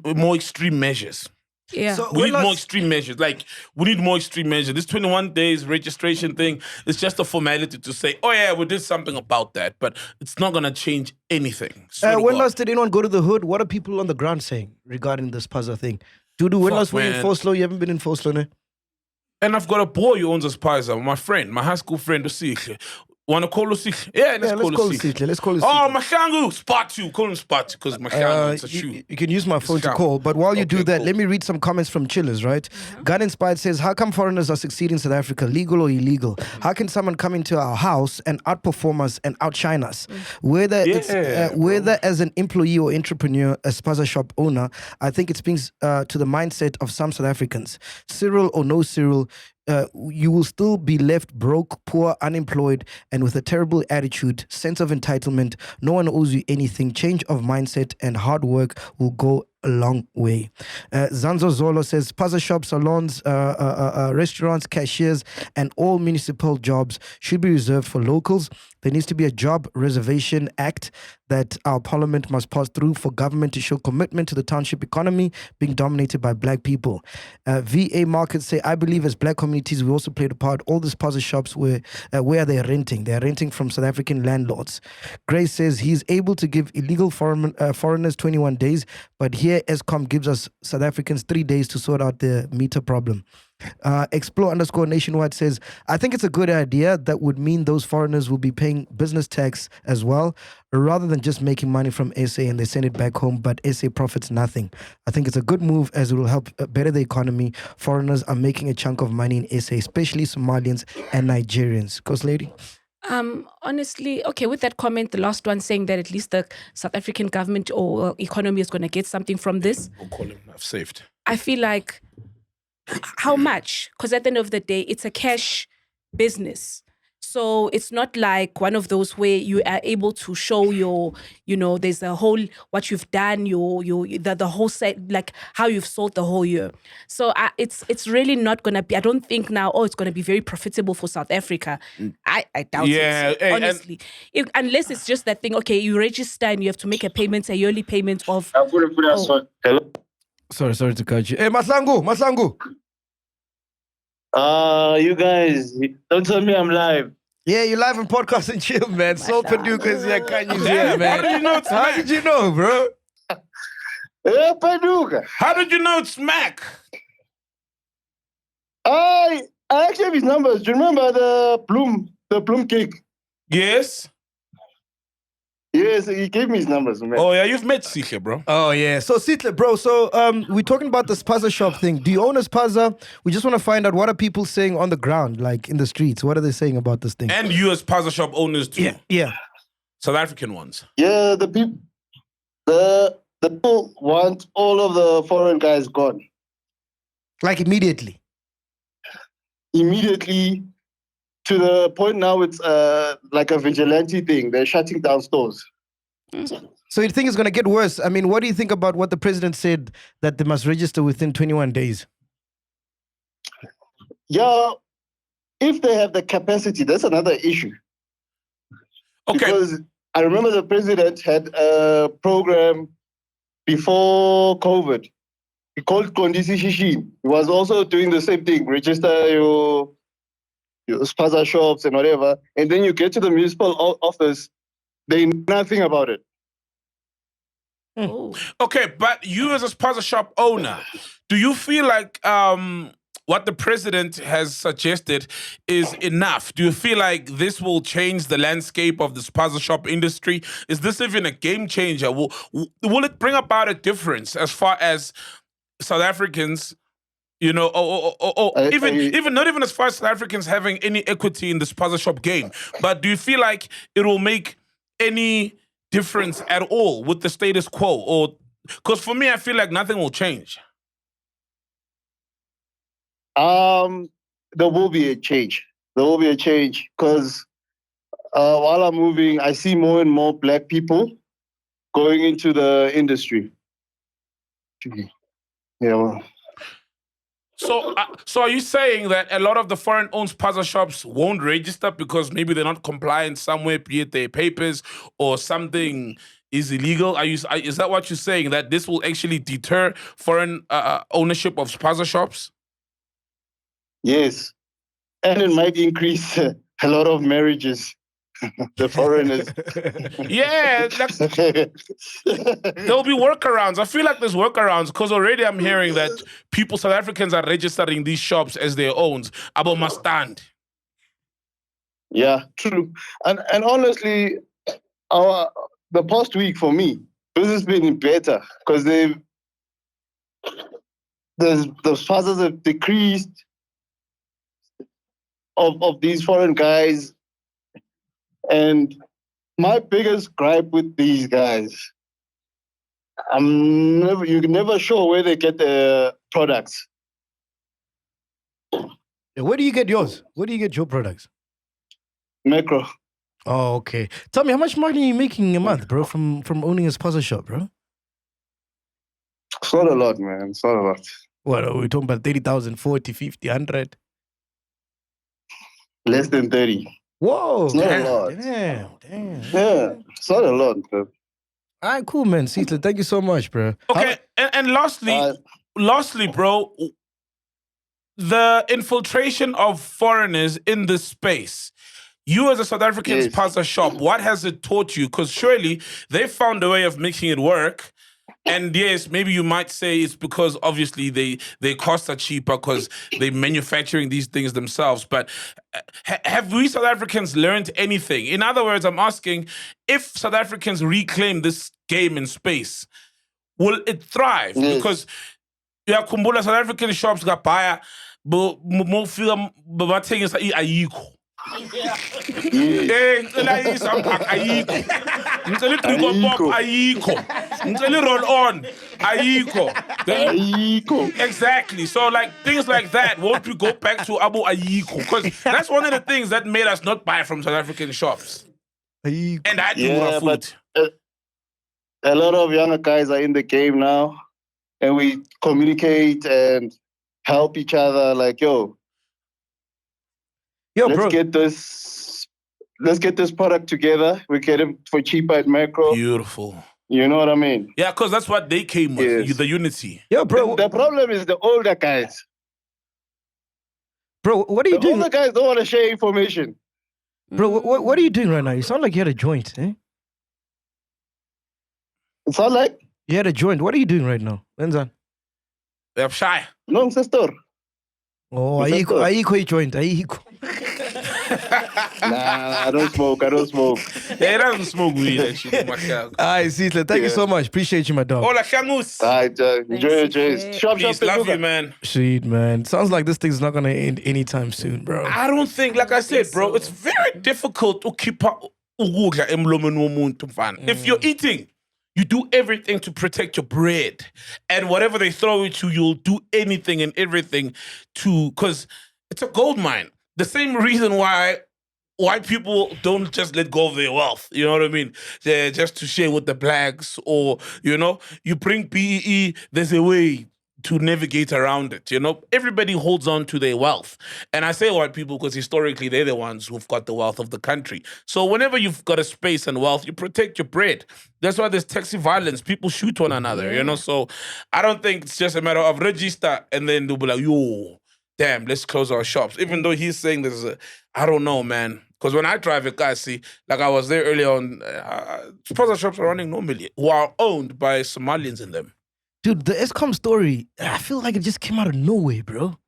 Speaker 1: more extreme measures.
Speaker 3: Yeah.
Speaker 2: So
Speaker 1: We need more extreme measures. Like, we need more extreme measures. This 21 days registration thing is just a formality to say, oh yeah, we did something about that, but it's not going to change anything.
Speaker 2: When last did anyone go to the hood? What are people on the ground saying regarding this Spaza thing? Dudu, when last were you in Foslo? You haven't been in Foslo, no?
Speaker 1: And I've got a boy who owns a Spaza, my friend, my high school friend, Usikle. Want to call Usikle? Yeah, let's call Usikle.
Speaker 2: Let's call Usikle.
Speaker 1: Oh, Machangu, spot you. Call him spot you because Machangu, it's a shoe.
Speaker 2: You can use my phone to call, but while you do that, let me read some comments from chillers, right? Gun Inspired says, how come foreigners are succeeding in South Africa, legal or illegal? How can someone come into our house and outperform us and outshine us? Whether as an employee or entrepreneur, a Spaza shop owner, I think it speaks to the mindset of some South Africans. Cyril or no Cyril, you will still be left broke, poor, unemployed, and with a terrible attitude, sense of entitlement. No one owes you anything. Change of mindset and hard work will go a long way. Zanzo Zolo says, Spaza shops, salons, restaurants, cashiers, and all municipal jobs should be reserved for locals. There needs to be a job reservation act that our parliament must pass through for government to show commitment to the township economy being dominated by black people. VA Markets say, I believe as black communities, we also played a part. All the Spaza shops where are they renting? They're renting from South African landlords. Grace says he's able to give illegal foreigners 21 days, but here Eskom gives us South Africans 3 days to sort out the meter problem. Explore_nationwide says, I think it's a good idea that would mean those foreigners will be paying business tax as well, rather than just making money from SA and they send it back home, but SA profits nothing. I think it's a good move as it will help better the economy. Foreigners are making a chunk of money in SA, especially Somalians and Nigerians. Ghost lady?
Speaker 3: Honestly, okay, with that comment, the last one saying that at least the South African government or economy is going to get something from this.
Speaker 1: We'll call him, I've saved.
Speaker 3: I feel like, how much? Because at the end of the day, it's a cash business. So it's not like one of those where you are able to show your, there's a whole, what you've done, the whole set, like how you've sold the whole year. So it's really not going to be, I don't think now, it's going to be very profitable for South Africa. I doubt it, honestly. Unless it's just that thing, okay, you register and you have to make a payment, a yearly payment of...
Speaker 10: Hello?
Speaker 2: Sorry to cut you. Hey, Masangu.
Speaker 10: You guys, don't tell me I'm live.
Speaker 2: Yeah, you're live on Podcast and Chill, man. So Paducah's here, Kanye's here, man.
Speaker 1: How did you know it's
Speaker 2: How did you know, bro?
Speaker 10: Hey, Paducah.
Speaker 1: How did you know it's Mac?
Speaker 10: I actually have his numbers. Do you remember the Bloom cake?
Speaker 1: Yes.
Speaker 10: Yes, he gave me his numbers, man.
Speaker 1: Oh, yeah, you've met Sihle, bro.
Speaker 2: Oh, yeah. So, Sihle, bro, we're talking about the Spaza shop thing. Do you own a Spaza? We just want to find out, what are people saying on the ground, like in the streets? What are they saying about this thing?
Speaker 1: And you as Spaza shop owners, too.
Speaker 2: Yeah.
Speaker 1: South African ones.
Speaker 10: Yeah, the people want all of the foreign guys gone.
Speaker 2: Like immediately?
Speaker 10: Immediately. To the point now, it's like a vigilante thing. They're shutting down stores.
Speaker 2: So you think it's going to get worse? I mean, what do you think about what the president said, that they must register within 21 days?
Speaker 10: Yeah, if they have the capacity, that's another issue.
Speaker 1: Okay.
Speaker 10: Because I remember the president had a program before COVID he called Kondisi Shishin. He was also doing the same thing, register your Spaza shops and whatever. And then you get to the municipal office, they know nothing about it.
Speaker 1: Okay, but you as a Spaza shop owner, do you feel like what the president has suggested is enough? Do you feel like this will change the landscape of the Spaza shop industry? Is this even a game changer? Will it bring about a difference as far as South Africans, you know, even not even as far as South Africans having any equity in the Spaza shop game, but do you feel like it will make any difference at all with the status quo? Or because for me, I feel like nothing will change.
Speaker 10: There will be a change. There will be a change because while I'm moving, I see more and more black people going into the industry. Yeah.
Speaker 1: So are you saying that a lot of the foreign-owned Spaza shops won't register because maybe they're not compliant somewhere, be it their papers or something is illegal? Is that what you're saying, that this will actually deter foreign ownership of Spaza shops?
Speaker 10: Yes. And it might increase a lot of marriages. The foreigners.
Speaker 1: Yeah, there'll be workarounds. I feel like there's workarounds because already I'm hearing that South Africans are registering these shops as their own. Abo must stand.
Speaker 10: Yeah, true. And honestly, the past week for me, this has been better because the Spazas have decreased of these foreign guys. And my biggest gripe with these guys, you're never sure where they get their products.
Speaker 2: Where do you get yours? Where do you get your products?
Speaker 10: Macro.
Speaker 2: Oh, okay. Tell me, how much money are you making a month, bro, from owning a Spaza shop, bro?
Speaker 10: It's not a lot, man. It's not a lot.
Speaker 2: What, are we talking about 30,000, 40, 50, 100?
Speaker 10: Less than 30.
Speaker 2: Whoa.
Speaker 10: It's not a lot.
Speaker 2: Damn.
Speaker 10: Yeah, it's not a lot, bro.
Speaker 2: All right, cool, man. Cecil, thank you so much, bro.
Speaker 1: Okay, and lastly, bro, the infiltration of foreigners in this space. You as a South African Spaza shop, what has it taught you? Because surely they found a way of making it work. And yes, maybe you might say it's because obviously their costs are cheaper because they're manufacturing these things themselves. But have we South Africans learned anything? In other words, I'm asking, if South Africans reclaim this game in space, will it thrive? Because kumbula South African shops got buyer, but more feel but thing is ayiko. Exactly. So like things like that, won't we go back to Abu Ayiko? Because that's one of the things that made us not buy from South African shops. And I do food.
Speaker 10: But a lot of younger guys are in the game now, and we communicate and help each other. Like, let's get this product together. We get it for cheaper at Macro.
Speaker 1: Beautiful.
Speaker 10: You know what I mean?
Speaker 1: Yeah, because that's what they came with, the unity.
Speaker 2: Yo, bro.
Speaker 10: The problem is the older guys.
Speaker 2: Bro, what are you doing?
Speaker 10: The older guys don't want to share information.
Speaker 2: Bro, what are you doing right now? You sound like you had a joint, eh?
Speaker 10: It sounds like?
Speaker 2: You had a joint. What are you doing right now? Wenzan?
Speaker 1: They're shy.
Speaker 10: No, sister.
Speaker 2: Oh, Ayiko joint. Ayiko.
Speaker 10: Nah, I don't smoke.
Speaker 1: Yeah, he doesn't smoke weed, actually.
Speaker 2: All right, Cecil, thank you so much. Appreciate you, my dog.
Speaker 1: Hola, Shangus.
Speaker 10: All right, enjoy your days.
Speaker 1: Please, love you, man.
Speaker 2: Sweet, man. Sounds like this thing's not going to end anytime soon, bro.
Speaker 1: I don't think, like I said, bro, it's very difficult to keep up. If you're eating, you do everything to protect your bread. And whatever they throw at you, you'll do anything and everything to, because it's a gold mine. The same reason why white people don't just let go of their wealth. You know what I mean? They're just to share with the blacks, or, you know, you bring PEE, there's a way to navigate around it. You know, everybody holds on to their wealth. And I say white people because historically they're the ones who've got the wealth of the country. So whenever you've got a space and wealth, you protect your bread. That's why there's taxi violence. People shoot one another, you know? So I don't think it's just a matter of register and then they'll be like, yo, damn, let's close our shops. Even though he's saying I don't know, man. Because when I drive a car, see, like I was there earlier on, Spaza shops are running normally, who are owned by Somalians in them.
Speaker 2: Dude, the Eskom story, I feel like it just came out of nowhere, bro.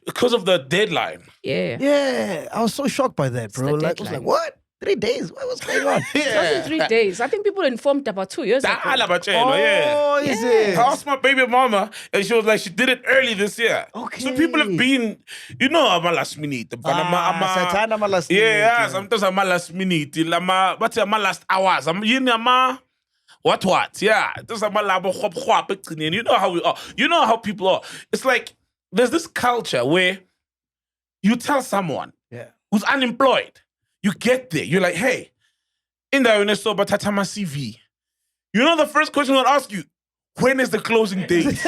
Speaker 1: Because of the deadline.
Speaker 3: Yeah.
Speaker 2: Yeah, I was so shocked by that, bro.
Speaker 3: It's the
Speaker 2: Like, I was like,
Speaker 3: deadline.
Speaker 2: what? 3 days? What's going on?
Speaker 3: It's only 3 days. I think people informed about 2 years ago.
Speaker 2: Oh, is it?
Speaker 1: I asked my baby mama, and she was like, she did it early this year.
Speaker 2: Okay.
Speaker 1: So people have been, you know, I'm a last minute.
Speaker 2: Satana ama last minute.
Speaker 1: Yeah, sometimes I'm a last minute. But I'm a last hours. What? Yeah. This I'm a labo hop. You know how we are. You know how people are. It's like, there's this culture where you tell someone who's unemployed, you get there, you're like, hey, in the Unesoba Tatama CV. You know the first question they'll ask you, when is the closing date?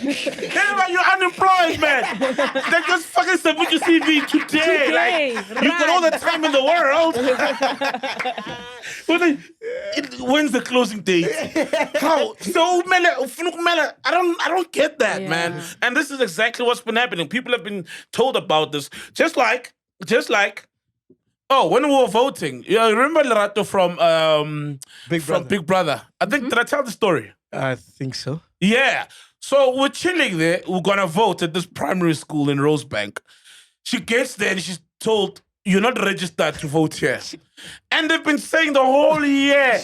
Speaker 1: Yeah, you're unemployed, man. They just fucking submit your CV today. Like, you got all the time in the world. When's the closing date? How? So, I don't get that, man. And this is exactly what's been happening. People have been told about this. Just like, when we were voting, remember Lerato from Big Brother? I think, did I tell the story?
Speaker 2: I think so.
Speaker 1: Yeah. So we're chilling there. We're going to vote at this primary school in Rosebank. She gets there and she's told, you're not registered to vote here. And they've been saying the whole year,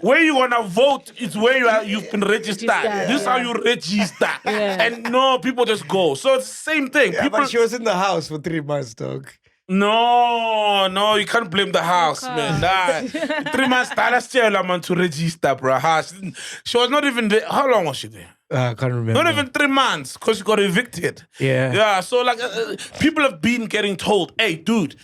Speaker 1: where you want to vote is where you've been registered. This is how you register. And no, people just go. So it's the same thing.
Speaker 2: Yeah,
Speaker 1: People,
Speaker 2: but she was in the house for 3 months, dog.
Speaker 1: No, you can't blame the house, man. Nah. 3 months, man, to register, bro. She was not even there. How long was she there?
Speaker 2: I can't remember.
Speaker 1: Not even 3 months, because she got evicted. Yeah, so like, people have been getting told, hey, dude,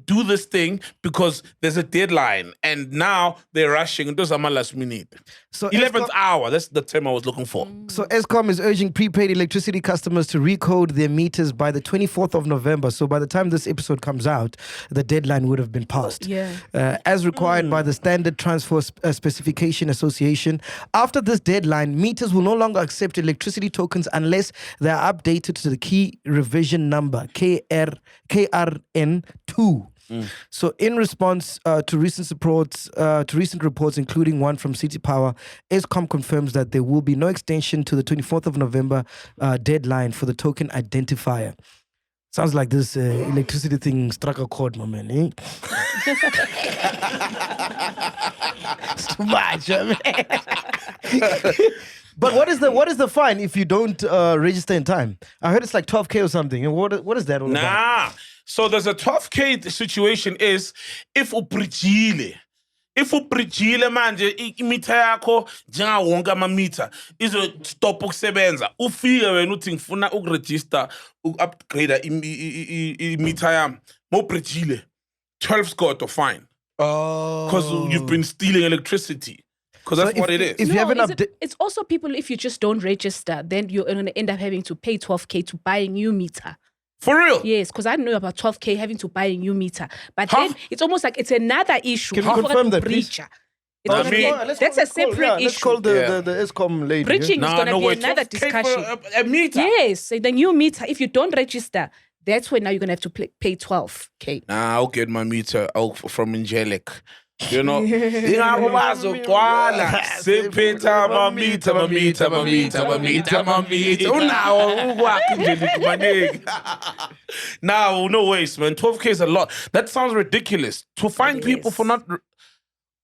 Speaker 1: do this thing because there's a deadline. And now they're rushing. It does last minute.
Speaker 2: So
Speaker 1: 11th hour, that's the term I was looking for.
Speaker 2: So Eskom is urging prepaid electricity customers to recode their meters by the 24th of November. So by the time this episode comes out, the deadline would have been passed. As required by the Standard Transfer Specification Association. After this deadline, meters will no longer accept electricity tokens unless they are updated to the key revision number, KRN2. So in response to recent reports, including one from City Power, Eskom confirms that there will be no extension to the 24th of November deadline for the token identifier. Sounds like this electricity thing struck a chord, my man, eh? It's too much, man. But what is the fine if you don't register in time? I heard it's like 12K or something. And what is that all about?
Speaker 1: So there's a 12K situation is if uprejile. If uprejile manje imitha yakho njenga wonke ama meter izo stop ukusebenza. Ufike wena uthi ngifuna ukuregister ukuupgrade imeter yami. Moprejile 12 score fine. Because you've been stealing electricity. Because that's what it is.
Speaker 2: If you have
Speaker 3: it's also people, if you just don't register, then you're going to end up having to pay 12K to buy a new meter.
Speaker 1: For real?
Speaker 3: Yes, because I know about 12K having to buy a new meter. But then it's almost like it's another issue.
Speaker 2: Can you confirm that, please?
Speaker 3: That's a separate issue.
Speaker 2: Let's call the Eskom lady.
Speaker 3: Breaching is going to be another discussion.
Speaker 1: A meter?
Speaker 3: Yes, so the new meter, if you don't register, that's when now you're going to have to pay 12K.
Speaker 1: Nah, I'll get my meter out from Angelic. You know, my meter. Now, no ways, man. 12K is a lot. That sounds ridiculous. To find people for not...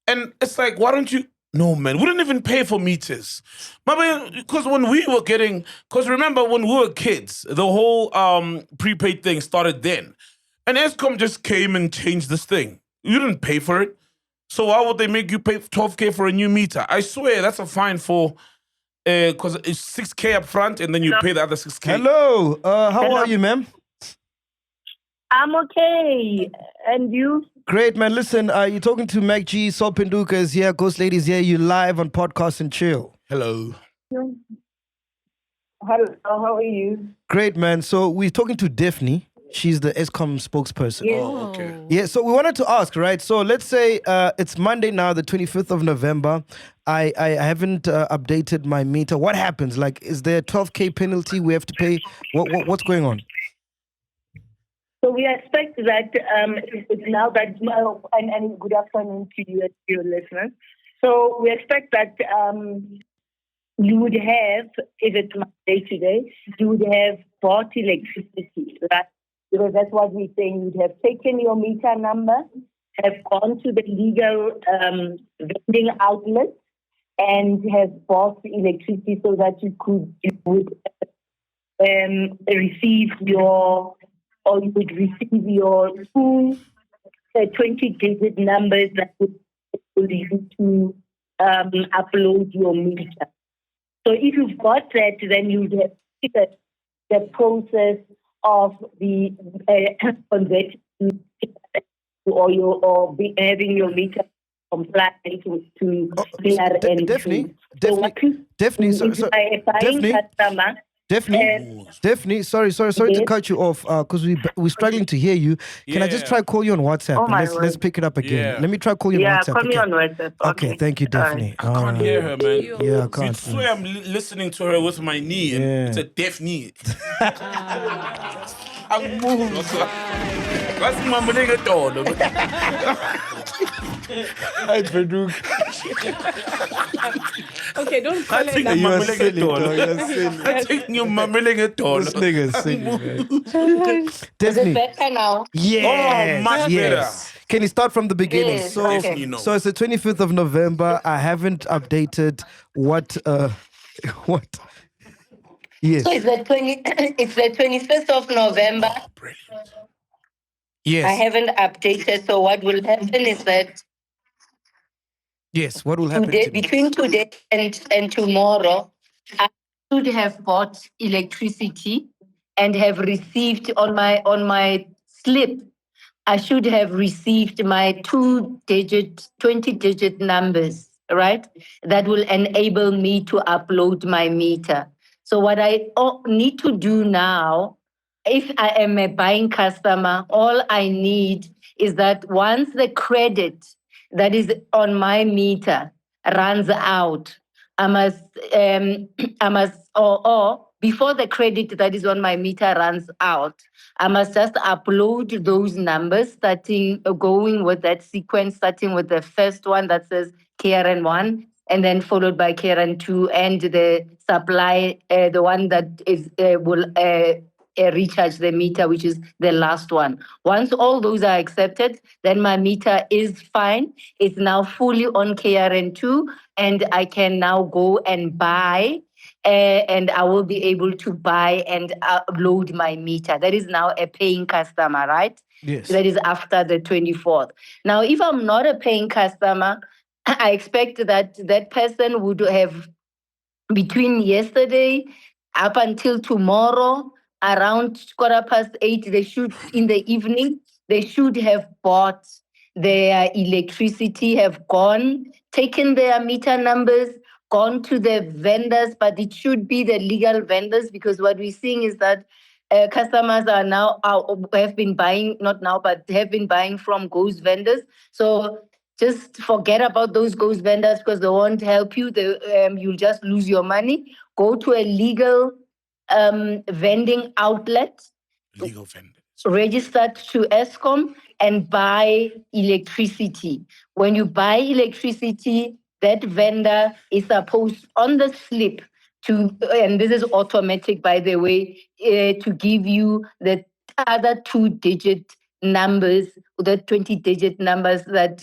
Speaker 1: And it's like, why don't you... No, man. We didn't even pay for meters. Because when we were getting... Because remember, when we were kids, the whole prepaid thing started then. And Eskom just came and changed this thing. You didn't pay for it. So why would they make you pay 12K for a new meter? I swear that's a fine for... Because it's 6K up front and then you pay the other 6K.
Speaker 2: Hello. How are you, ma'am?
Speaker 11: I'm okay. And you?
Speaker 2: Great, man. Listen, you're talking to MacG, Sol Penduka is here, Ghost Ladies here. You live on Podcast and Chill.
Speaker 1: Hello.
Speaker 11: Hello, how are you?
Speaker 2: Great, man. So we're talking to Daphne. She's the Eskom spokesperson.
Speaker 11: Yes.
Speaker 1: Oh, okay.
Speaker 2: Yeah, so we wanted to ask, right? So let's say it's Monday now, the 25th of November. I haven't updated my meter. What happens? Like, is there a 12K penalty we have to pay? What's going on?
Speaker 11: So we expect that it's now that, and good afternoon to you and to your listeners. So we expect that you would have, if it's Monday today, you would have bought electricity, right? Because that's what we're saying. You'd have taken your meter number, have gone to the legal vending outlet, and have bought electricity so that you would receive your full 20-digit numbers that would enable you to upload your meter. So if you've got that, then you'd have the process of the converting having your meter compliant to PRN.
Speaker 2: Daphne, sorry to cut you off because we're struggling to hear you. Can I just try call you on WhatsApp? Let's pick it up again.
Speaker 11: Yeah.
Speaker 2: Let me try call you on WhatsApp.
Speaker 11: Call me on WhatsApp.
Speaker 2: Okay, thank you, Daphne.
Speaker 1: I can't hear her, man.
Speaker 2: Yeah, I can't.
Speaker 1: You'd swear I'm listening to her with my knee, and it's a deaf knee. I'm moving. That's my nigga door.
Speaker 3: Okay, don't call
Speaker 1: I
Speaker 3: it
Speaker 1: think
Speaker 3: that.
Speaker 1: you're silly.
Speaker 2: I
Speaker 1: think you're mumbling it all.
Speaker 2: This nigga is silly, man.
Speaker 11: Is
Speaker 2: Daphne.
Speaker 11: it better now?
Speaker 1: Oh, much
Speaker 2: Yes. Can you start from the beginning?
Speaker 11: Yes,
Speaker 2: So,
Speaker 11: okay.
Speaker 2: so it's the 25th of November. I haven't updated what. Yes.
Speaker 11: So it's the 25th of November.
Speaker 1: Oh, brilliant.
Speaker 2: Yes.
Speaker 11: I haven't updated. So what will happen is that
Speaker 2: Yes. What will happen? To me?
Speaker 11: between today and tomorrow, I should have bought electricity and have received on my slip. I should have received my 20-digit numbers, right? That will enable me to upload my meter. So what I need to do now, if I am a buying customer, all I need is that once the credit that is on my meter runs out, I must before the credit that is on my meter runs out, I must just upload those numbers, going with that sequence, starting with the first one that says KRN1, and then followed by KRN2, and the supply, the one that will recharge the meter, which is the last one. Once all those are accepted, then my meter is fine. It's now fully on KRN2, and I can now go and buy. And I will be able to buy and upload my meter. That is now a paying customer, right?
Speaker 2: Yes.
Speaker 11: That is after the 24th. Now, if I'm not a paying customer, I expect that that person would have between yesterday up until tomorrow, around 8:15, in the evening, they should have bought their electricity, have taken their meter numbers, gone to the vendors, but it should be the legal vendors, because what we're seeing is that customers have been buying, not now, but have been buying from ghost vendors. So just forget about those ghost vendors because they won't help you. You'll just lose your money. Go to a legal vending outlet.
Speaker 1: Legal vendor.
Speaker 11: Registered to Eskom and buy electricity. When you buy electricity, that vendor is supposed on the slip and this is automatic, by the way, to give you the other 2-digit numbers, the 20-digit numbers that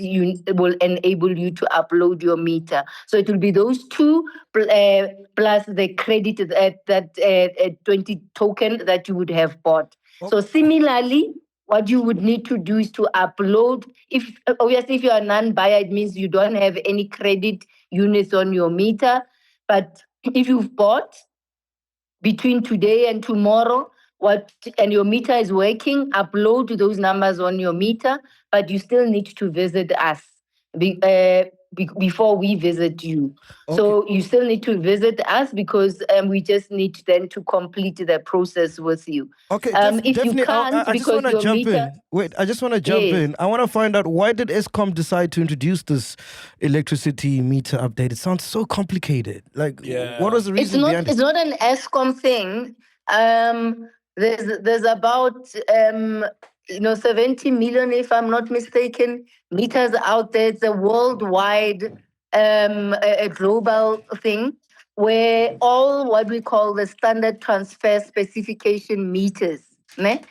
Speaker 11: will enable you to upload your meter. So it will be those two plus the credit, that 20 token that you would have bought. So similarly, what you would need to do is to upload. Obviously, if you are a non-buyer, it means you don't have any credit units on your meter. But if you've bought between today and tomorrow, and your meter is working, upload those numbers on your meter, but you still need to visit us before we visit you.
Speaker 2: Okay.
Speaker 11: So you still need to visit us because we just need then to complete the process with you.
Speaker 2: Okay,
Speaker 11: If you
Speaker 2: definitely.
Speaker 11: can't,
Speaker 2: I just
Speaker 11: because
Speaker 2: want to
Speaker 11: your
Speaker 2: jump
Speaker 11: meter,
Speaker 2: in. Wait, I just want to jump
Speaker 11: Yes.
Speaker 2: in. I want to find out, why did Eskom decide to introduce this electricity meter update? It sounds so complicated. Like, what was the reason behind
Speaker 11: it's
Speaker 2: it?
Speaker 11: not an Eskom thing. There's about 70 million, if I'm not mistaken, meters out there. It's a worldwide, a global thing where all what we call the standard transfer specification meters, ne?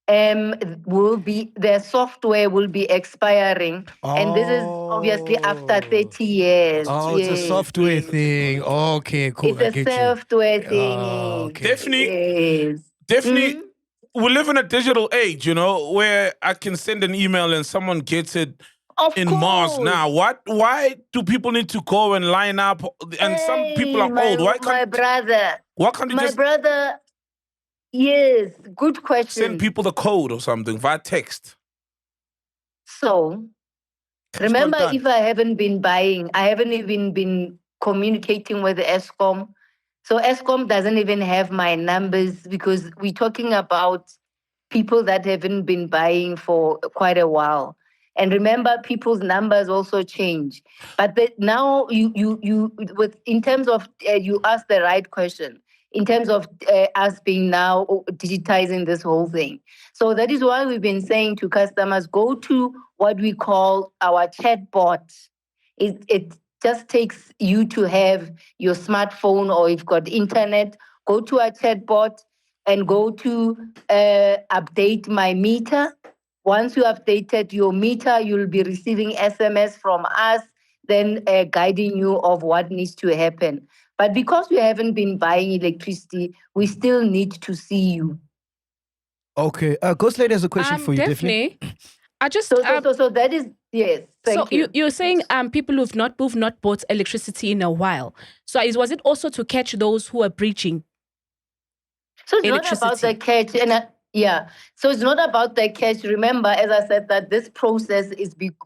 Speaker 11: Their software will be expiring, and this is obviously after 30 years.
Speaker 2: Oh, it's a
Speaker 11: Yes,
Speaker 2: software
Speaker 11: yes.
Speaker 2: thing. Okay, cool. I
Speaker 11: It's a
Speaker 2: get you.
Speaker 11: software thing.
Speaker 2: Okay.
Speaker 1: Definitely, we live in a digital age, where I can send an email and someone gets it in Mars now. Why do people need to go and line up? And some people are old. Why
Speaker 11: My
Speaker 1: can't
Speaker 11: brother?
Speaker 1: Why can't you
Speaker 11: My
Speaker 1: just
Speaker 11: brother. Yes, good question.
Speaker 1: send people the code or something via text?
Speaker 11: So, remember, if I haven't been buying, I haven't even been communicating with Eskom. So Eskom doesn't even have my numbers because we're talking about people that haven't been buying for quite a while. And remember, people's numbers also change. But now in terms of you asked the right question. In terms of us being now digitizing this whole thing. So that is why we've been saying to customers, go to what we call our chatbot. It just takes you to have your smartphone, or if you've got internet, go to our chatbot and go to update my meter. Once you updated your meter, you'll be receiving SMS from us, then guiding you of what needs to happen. But because we haven't been buying electricity, we still need to see you.
Speaker 2: Okay. Ghost Lady has a question for you,
Speaker 3: Definitely. I just
Speaker 11: so that is yes. Thank you.
Speaker 3: You're saying people who've not bought electricity in a while. So was it also to catch those who are breaching?
Speaker 11: So it's not about the catch, So it's not about the catch. Remember, as I said, that this process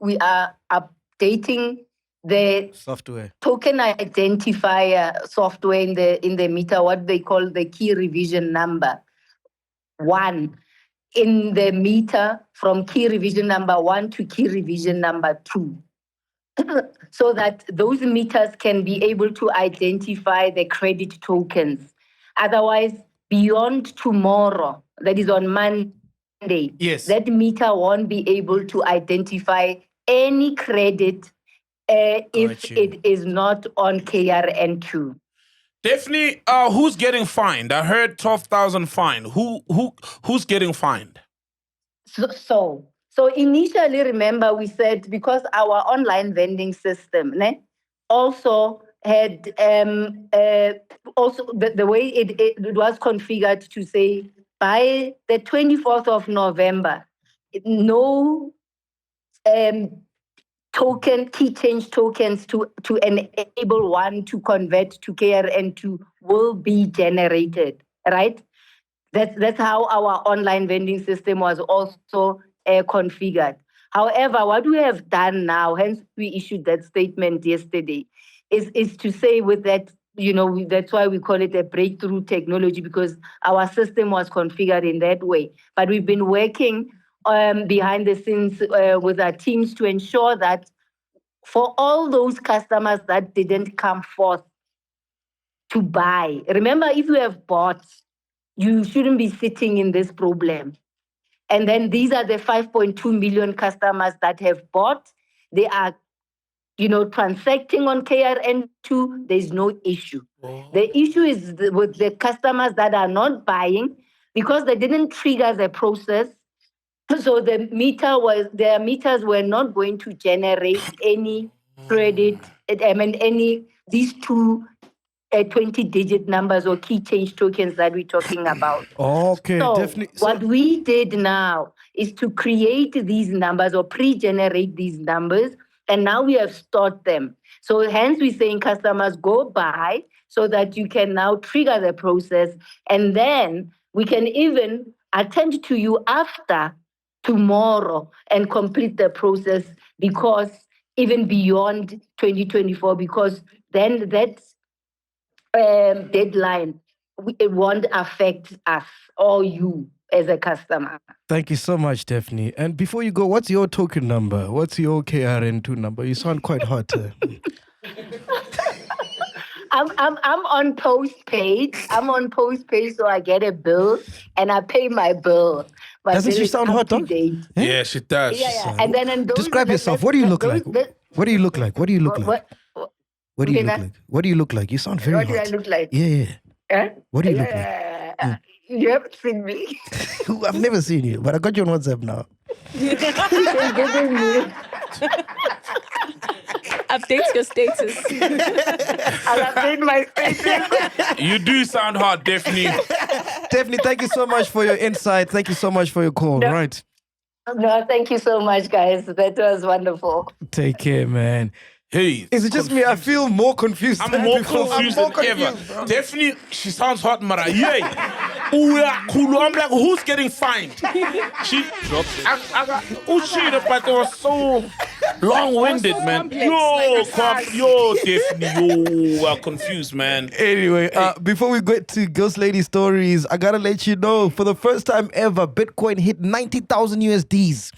Speaker 11: we are updating the
Speaker 2: software
Speaker 11: token identifier software in the meter, what they call the key revision number 1 in the meter, from key revision number 1 to key revision number 2. So that those meters can be able to identify the credit tokens. Otherwise, beyond tomorrow, that is on Monday, that meter won't be able to identify any credit if it is not on KRN2.
Speaker 1: Definitely, who's getting fined? I heard 12,000 fine. Who's getting fined?
Speaker 11: So initially, remember, we said because our online vending system also had also the way it was configured to say by the 24th of November, no key change tokens to enable one to convert to KRN2 will be generated, right? That's how our online vending system was also configured. However, what we have done now, hence we issued that statement yesterday, is to say with that, that's why we call it a breakthrough technology, because our system was configured in that way. But we've been working behind the scenes with our teams to ensure that for all those customers that didn't come forth to buy, remember, if you have bought, you shouldn't be sitting in this problem. And then these are the 5.2 million customers that have bought. They are, transacting on KRN2. There's no issue. The issue is with the customers that are not buying because they didn't trigger the process. So their meters were not going to generate any credit. These two 20-digit numbers or key change tokens that we're talking about.
Speaker 2: Okay,
Speaker 11: so
Speaker 2: definitely.
Speaker 11: What we did now is to create these numbers or pre-generate these numbers, and now we have stored them. So hence we're saying customers go buy so that you can now trigger the process, and then we can even attend to you after tomorrow and complete the process, because even beyond 2024, because then that deadline, it won't affect us or you as a customer.
Speaker 2: Thank you so much, Daphne. And before you go, what's your token number? What's your KRN2 number? You sound quite hot.
Speaker 11: I'm on postpaid. I'm on postpaid, so I get a bill and I pay my bill. My
Speaker 2: Doesn't
Speaker 11: bill
Speaker 2: she
Speaker 11: is
Speaker 2: sound
Speaker 11: up
Speaker 2: hot,
Speaker 11: to
Speaker 2: dog?
Speaker 11: date.
Speaker 1: Yeah, she does.
Speaker 11: Yeah. And then and those,
Speaker 2: Describe yourself. What do you look like? What do you look like? What do you look like? What do you look like? What do you look like? You sound very
Speaker 11: What
Speaker 2: hot.
Speaker 11: do I look like?
Speaker 2: Yeah.
Speaker 11: Huh?
Speaker 2: What do you look like?
Speaker 11: You haven't seen me.
Speaker 2: I've never seen you, but I got you on WhatsApp now.
Speaker 3: Update your status.
Speaker 11: I'll update my status.
Speaker 1: You do sound hot, Daphne.
Speaker 2: Daphne, thank you so much for your insight. Thank you so much for your call.
Speaker 11: No.
Speaker 2: Right.
Speaker 11: No, thank you so much, guys. That was wonderful.
Speaker 2: Take care, man.
Speaker 1: Hey,
Speaker 2: Is it just me? I feel more confused.
Speaker 1: I'm
Speaker 2: than
Speaker 1: more
Speaker 2: before.
Speaker 1: confused
Speaker 2: I'm
Speaker 1: than ever. Daphne, she sounds hot, Mara. Yay. I'm like, who's getting fined? She dropped it. Shit, but it was so long-winded, man. Yo, Daphne, you are confused, man.
Speaker 2: Anyway, before we get to Ghost Lady stories, I gotta let you know, for the first time ever, Bitcoin hit 90,000 USDs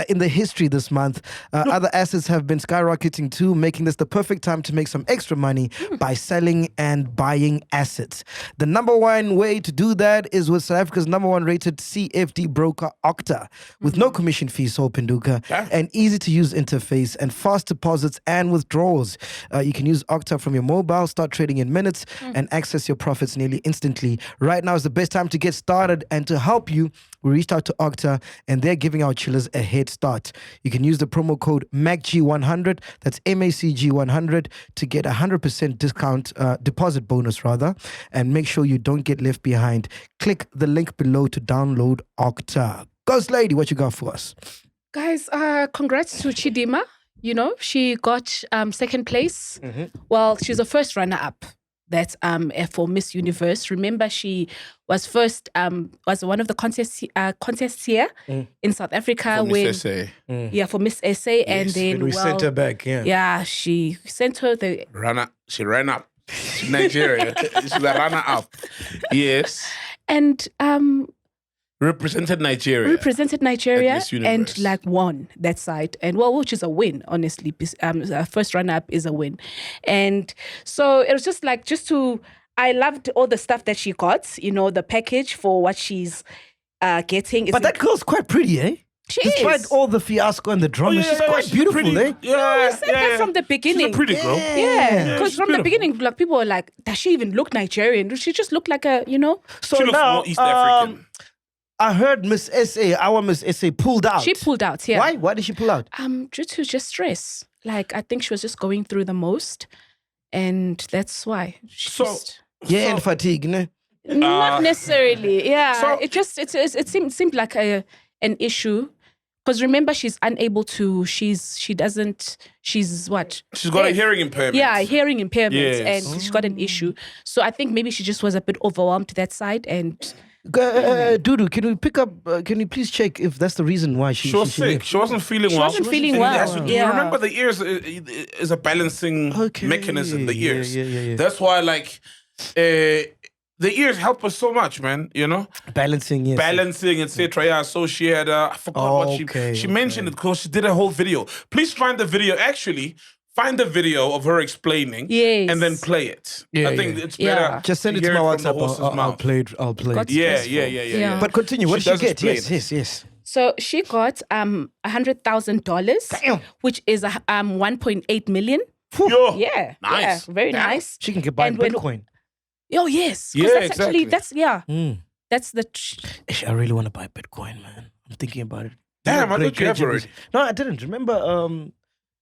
Speaker 2: in the history this month. Other assets have been skyrocketing too, making this the perfect time to make some extra money by selling and buying assets. The number one way to do that is with South Africa's number one rated CFD broker, Octa, with no commission fees, so Penduka, an easy to use interface and fast deposits and withdrawals. You can use Octa from your mobile, start trading in minutes, and access your profits nearly instantly. Right now is the best time to get started, and to help you, we reached out to Octa, and they're giving our chillers a head start. You can use the promo code MacG100, that's MACG100, to get 100% discount, deposit bonus rather, and make sure you don't get left behind. Click the link below to download Octa. Ghost Lady, what you got for us?
Speaker 3: Guys, congrats to Chidimma. You know, she got second place. Well, she's a first runner-up. That's for Miss Universe. Remember, she was first, was one of the contests here in South Africa.
Speaker 1: For Miss SA.
Speaker 3: Yeah, for Miss SA. And then,
Speaker 2: we sent her back,
Speaker 3: Yeah, she sent her the...
Speaker 1: She ran up. She's Nigeria. She's a runner-up. Yes.
Speaker 3: And...
Speaker 1: Represented Nigeria
Speaker 3: and like won that side, and well, which is a win, honestly. First runner-up is a win. And so it was just I loved all the stuff that she got, you know, the package for what she's getting.
Speaker 2: But that girl's quite pretty, eh? Despite all the fiasco and the drama, she's quite beautiful, eh?
Speaker 3: Yeah, we said that from the beginning.
Speaker 1: She's a pretty girl.
Speaker 3: Yeah, because from the beginning, like people were like, does she even look Nigerian? She just looked like a, you know.
Speaker 2: So
Speaker 1: she looks
Speaker 2: now,
Speaker 1: more East African.
Speaker 2: I heard Miss SA, our Miss SA, pulled out.
Speaker 3: She pulled out, yeah.
Speaker 2: Why? Why did she pull out?
Speaker 3: Due to just stress. Like, I think she was just going through the most, and that's why.
Speaker 2: And fatigue, ne?
Speaker 3: Not necessarily. Yeah, it seemed like an issue. Because remember, she's unable to. She's what?
Speaker 1: She's got a hearing impairment.
Speaker 3: Yeah, hearing impairment,
Speaker 1: Yes.
Speaker 3: and she's got an issue. So I think maybe she just was a bit overwhelmed to that side, and.
Speaker 2: Dudu, can we pick up? Can you please check if that's the reason why she
Speaker 1: was sick? She wasn't feeling well.
Speaker 3: She wasn't feeling well.
Speaker 1: Yeah. Remember, the ears is a balancing mechanism. The ears.
Speaker 2: Yeah.
Speaker 1: That's why, like, the ears help us so much, man. You know,
Speaker 2: balancing,
Speaker 1: etc. Yeah. So she had. I forgot what she mentioned it because she did a whole video. Please find the video. Actually. Find the video of her explaining and then play it. I think it's better.
Speaker 2: Just send it to my WhatsApp. I'll play it.
Speaker 1: Yeah.
Speaker 2: But continue. What did she get? Yes.
Speaker 3: So she got $100,000, which is 1.8 million.
Speaker 1: Yo,
Speaker 3: yeah,
Speaker 1: nice.
Speaker 3: Yeah, very nice.
Speaker 2: She can buy Bitcoin.
Speaker 3: Oh yes,
Speaker 1: that's
Speaker 3: exactly. That's the.
Speaker 2: I really want to buy Bitcoin, man. I'm thinking about it.
Speaker 1: Damn, I thought you have already.
Speaker 2: No, I didn't. Remember,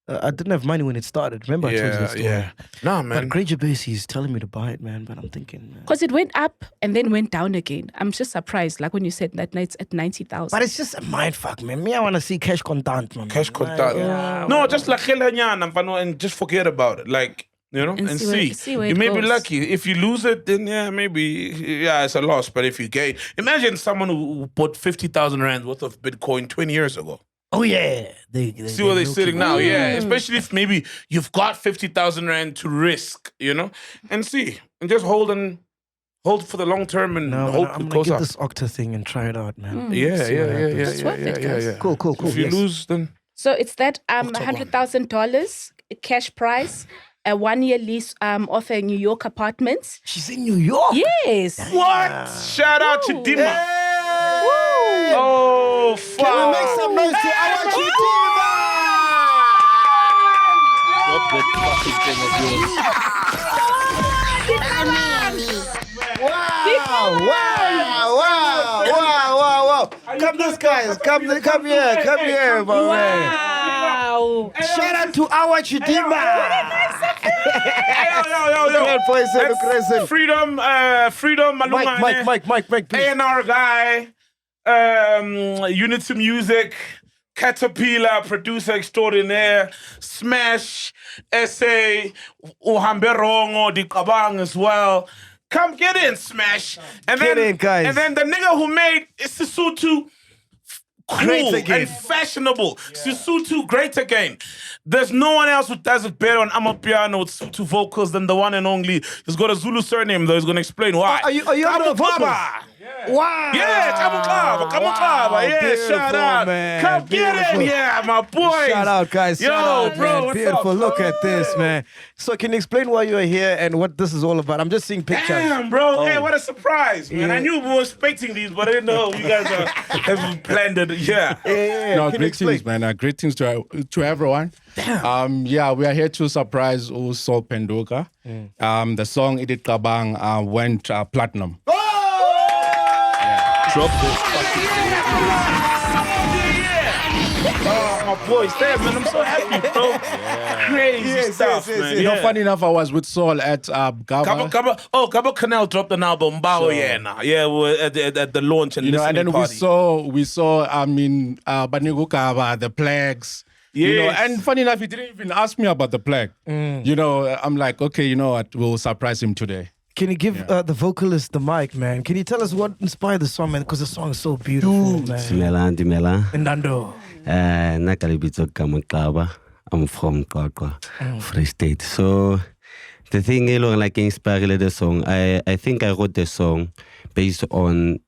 Speaker 2: I didn't have money when it started. Remember, I told you that story.
Speaker 1: Yeah. No, man.
Speaker 2: But Granger Base is telling me to buy it, man. But I'm thinking,
Speaker 3: because it went up and then went down again. I'm just surprised, like when you said that it's at 90,000.
Speaker 2: But it's just a mind fuck, man. Me, I want to see cash contant, man.
Speaker 1: Cash contant. No, just like and just forget about it. Like, You know, and
Speaker 3: see where
Speaker 1: you
Speaker 3: it
Speaker 1: may be
Speaker 3: goes.
Speaker 1: lucky. If you lose it, then maybe it's a loss. But if you gain, imagine someone who bought 50,000 rand worth of Bitcoin 20 years ago.
Speaker 2: Oh yeah,
Speaker 1: See where they're sitting now, Especially if maybe you've got 50,000 rand to risk, and just hold for the long term and hope
Speaker 2: I'm
Speaker 1: it
Speaker 2: gonna
Speaker 1: goes
Speaker 2: get
Speaker 1: up.
Speaker 2: this Octa thing and try it out, man.
Speaker 1: Yeah.
Speaker 3: It's worth it, guys.
Speaker 2: Cool.
Speaker 1: If you lose, then
Speaker 3: So it's that $100,000 cash prize, a 1-year lease of a New York apartment.
Speaker 2: She's in New York.
Speaker 3: Yes.
Speaker 1: what? Shout out to Chidimma. Oh, fuck.
Speaker 2: Can we make some noise to our Chidimma? Wow. Come this guys. Come here, my man.
Speaker 3: Wow.
Speaker 2: Shout out to our Chidimma.
Speaker 1: Yo. Freedom, Malunga.
Speaker 2: Mike, please.
Speaker 1: A&R guy, Unity Music, KHATAPILLA, producer extraordinaire, Smash, SA, Uhamberongo, Diqabang as well. Come get in, Smash. And
Speaker 2: Get in, guys.
Speaker 1: And then the nigga who made Sisutu
Speaker 2: Great
Speaker 1: cool
Speaker 2: again.
Speaker 1: and fashionable. Sisutu great again. There's no one else who does it better on Amapiano with Sutu vocals than the one and only. He's got a Zulu surname though. He's gonna explain why.
Speaker 2: Are you on the vocals? Wow.
Speaker 1: Yeah, KAMOH. Yeah,
Speaker 2: Beautiful,
Speaker 1: shout out.
Speaker 2: man.
Speaker 1: Come get in, my boy.
Speaker 2: Shout out, guys.
Speaker 1: Yo,
Speaker 2: Shout out,
Speaker 1: bro,
Speaker 2: man.
Speaker 1: what's
Speaker 2: Beautiful.
Speaker 1: up,
Speaker 2: Look
Speaker 1: bro?
Speaker 2: at this, man. So, can you explain why you're here and what this is all about? I'm just seeing pictures.
Speaker 1: Damn, bro. Hey, what a surprise, man.
Speaker 2: Yeah.
Speaker 1: I knew we were expecting these, but I didn't know you guys have planned it. Yeah.
Speaker 12: No,
Speaker 2: Can you
Speaker 12: greetings, man. Greetings to everyone. We are here to surprise Sol Penduka. The song Diqabang went platinum.
Speaker 1: Drop this. Oh, my boys, there, man. I'm so happy, bro. Crazy stuff, man.
Speaker 12: You know, funny enough, I was with Sol at Gaba.
Speaker 1: Gaba Canal dropped an album. Yeah, we were at the launch and
Speaker 12: And then
Speaker 1: party.
Speaker 12: we saw Banigu Gaba, the plagues.
Speaker 1: Yes.
Speaker 12: And funny enough, he didn't even ask me about the plague. I'm like, okay, you know what? We'll surprise him today.
Speaker 2: Can you give the vocalist the mic, man? Can you tell us what inspired the song, man? Because the song is so beautiful, man.
Speaker 13: Dimela.
Speaker 2: Ndando.
Speaker 13: Nakalibito KAMOH. I'm from Qwaqwa, Free State. So the thing, like inspired the song, I think I wrote the song based on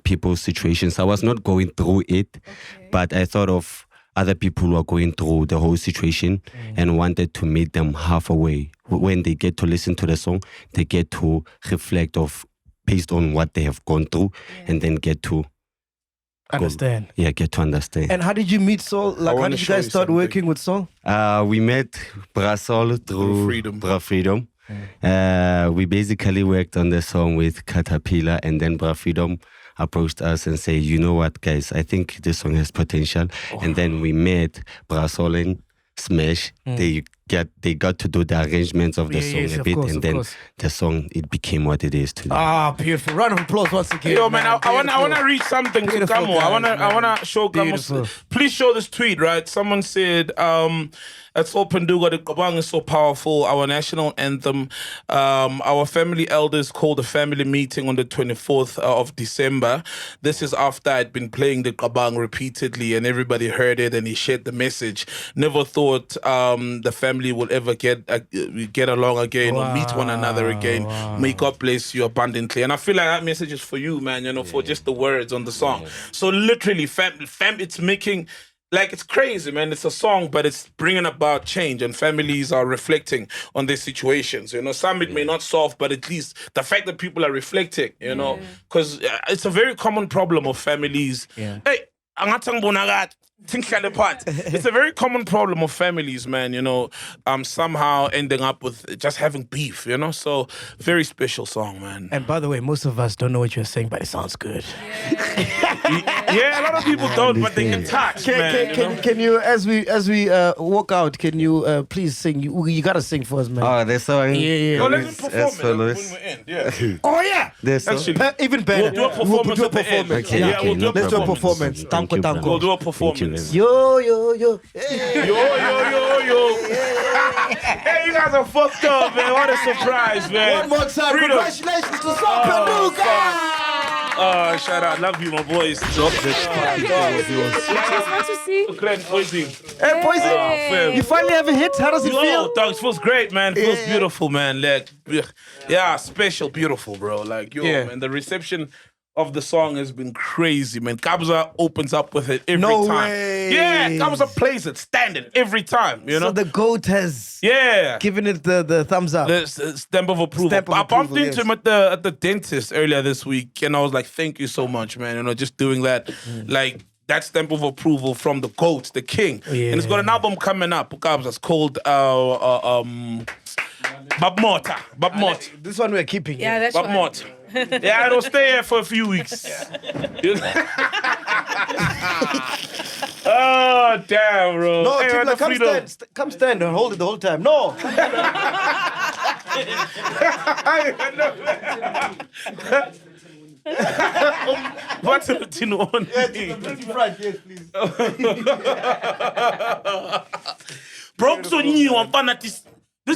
Speaker 13: people's situations. I was not going through it, but I thought of other people who are going through the whole situation and wanted to meet them halfway. When they get to listen to the song, they get to reflect based on what they have gone through and then get to
Speaker 2: Understand.
Speaker 13: get to understand.
Speaker 2: And how did you meet Sol? Like, how did you guys start working with Sol?
Speaker 13: We met Brasol through Bra Freedom. We basically worked on the song with KHATAPILLA, and then Bra Freedom approached us and said, you know what, guys, I think this song has potential. And then we met Brasol and Smash. They got to do the arrangements of the song a bit, and then the song, it became what it is today.
Speaker 2: Ah, beautiful. Round of applause once again.
Speaker 1: Yo, man, I want to read something to KAMOH. I want to show KAMOH. Please show this tweet, right? Someone said, at Sol Penduka, Diqabang is so powerful. Our national anthem. Our family elders called a family meeting on the 24th of December. This is after I'd been playing Diqabang repeatedly and everybody heard it and he shared the message. Never thought the family will ever get along again or meet one another again. May God bless you abundantly. And I feel like that message is for you, man, for just the words on the song. So literally, fam, it's making... Like, it's crazy, man. It's a song, but it's bringing about change, and families are reflecting on their situations. Some it may not solve, but at least the fact that people are reflecting, because it's a very common problem of families. Hey, it's a very common problem of families, man, somehow ending up with just having beef, So, very special song, man.
Speaker 2: And by the way, most of us don't know what you're saying, but it sounds good.
Speaker 1: Yeah, a lot of people don't, but they can touch, man.
Speaker 2: Can you, as we walk out, can you please sing? You gotta sing for us, man.
Speaker 13: Oh, the song.
Speaker 2: Yeah.
Speaker 1: Oh, let's perform it when we're in. Yeah.
Speaker 2: Oh yeah.
Speaker 13: Actually,
Speaker 2: even better.
Speaker 1: We'll do a performance at the end.
Speaker 2: Yeah, we'll do a
Speaker 13: no
Speaker 2: let's do a
Speaker 13: problem.
Speaker 2: performance.
Speaker 13: Thank you,
Speaker 2: Tanko.
Speaker 1: We'll do a performance.
Speaker 13: very
Speaker 2: Yo, yo, yo.
Speaker 1: Yo. Hey, you guys are fucked up, man. What a surprise, man.
Speaker 2: One more time.
Speaker 1: Freedom.
Speaker 2: Congratulations to Sopeduka.
Speaker 1: Oh, shout out. Love you, my boys. Drop this.
Speaker 3: Just want to see.
Speaker 2: Hey, Poison. You finally have a hit. How does it feel?
Speaker 1: Dog, it feels great, man. It feels beautiful, man. Like, yeah, special, beautiful, bro. Like, man, the reception of the song has been crazy, man. Kabza opens up with it every time.
Speaker 2: Way.
Speaker 1: Yeah, Kabza plays it standing every time, you know?
Speaker 2: So the GOAT has given it the thumbs up.
Speaker 1: The stamp of approval. I bumped into him at the dentist earlier this week, and I was like, thank you so much, man. You know, just doing that, like, that stamp of approval from the GOAT, the king. And it's got an album coming up, Kabza's called Bab Mota.
Speaker 2: This one we're keeping.
Speaker 3: Yeah, that's
Speaker 1: Bab Mota. Yeah, it'll stay here for a few weeks. Oh, damn, bro.
Speaker 2: No,
Speaker 1: Hey,
Speaker 2: Chidimma, come stand and hold it the whole time. No.
Speaker 1: What's it on?
Speaker 2: Yes, please.
Speaker 1: Bro, so new, I'm fun at this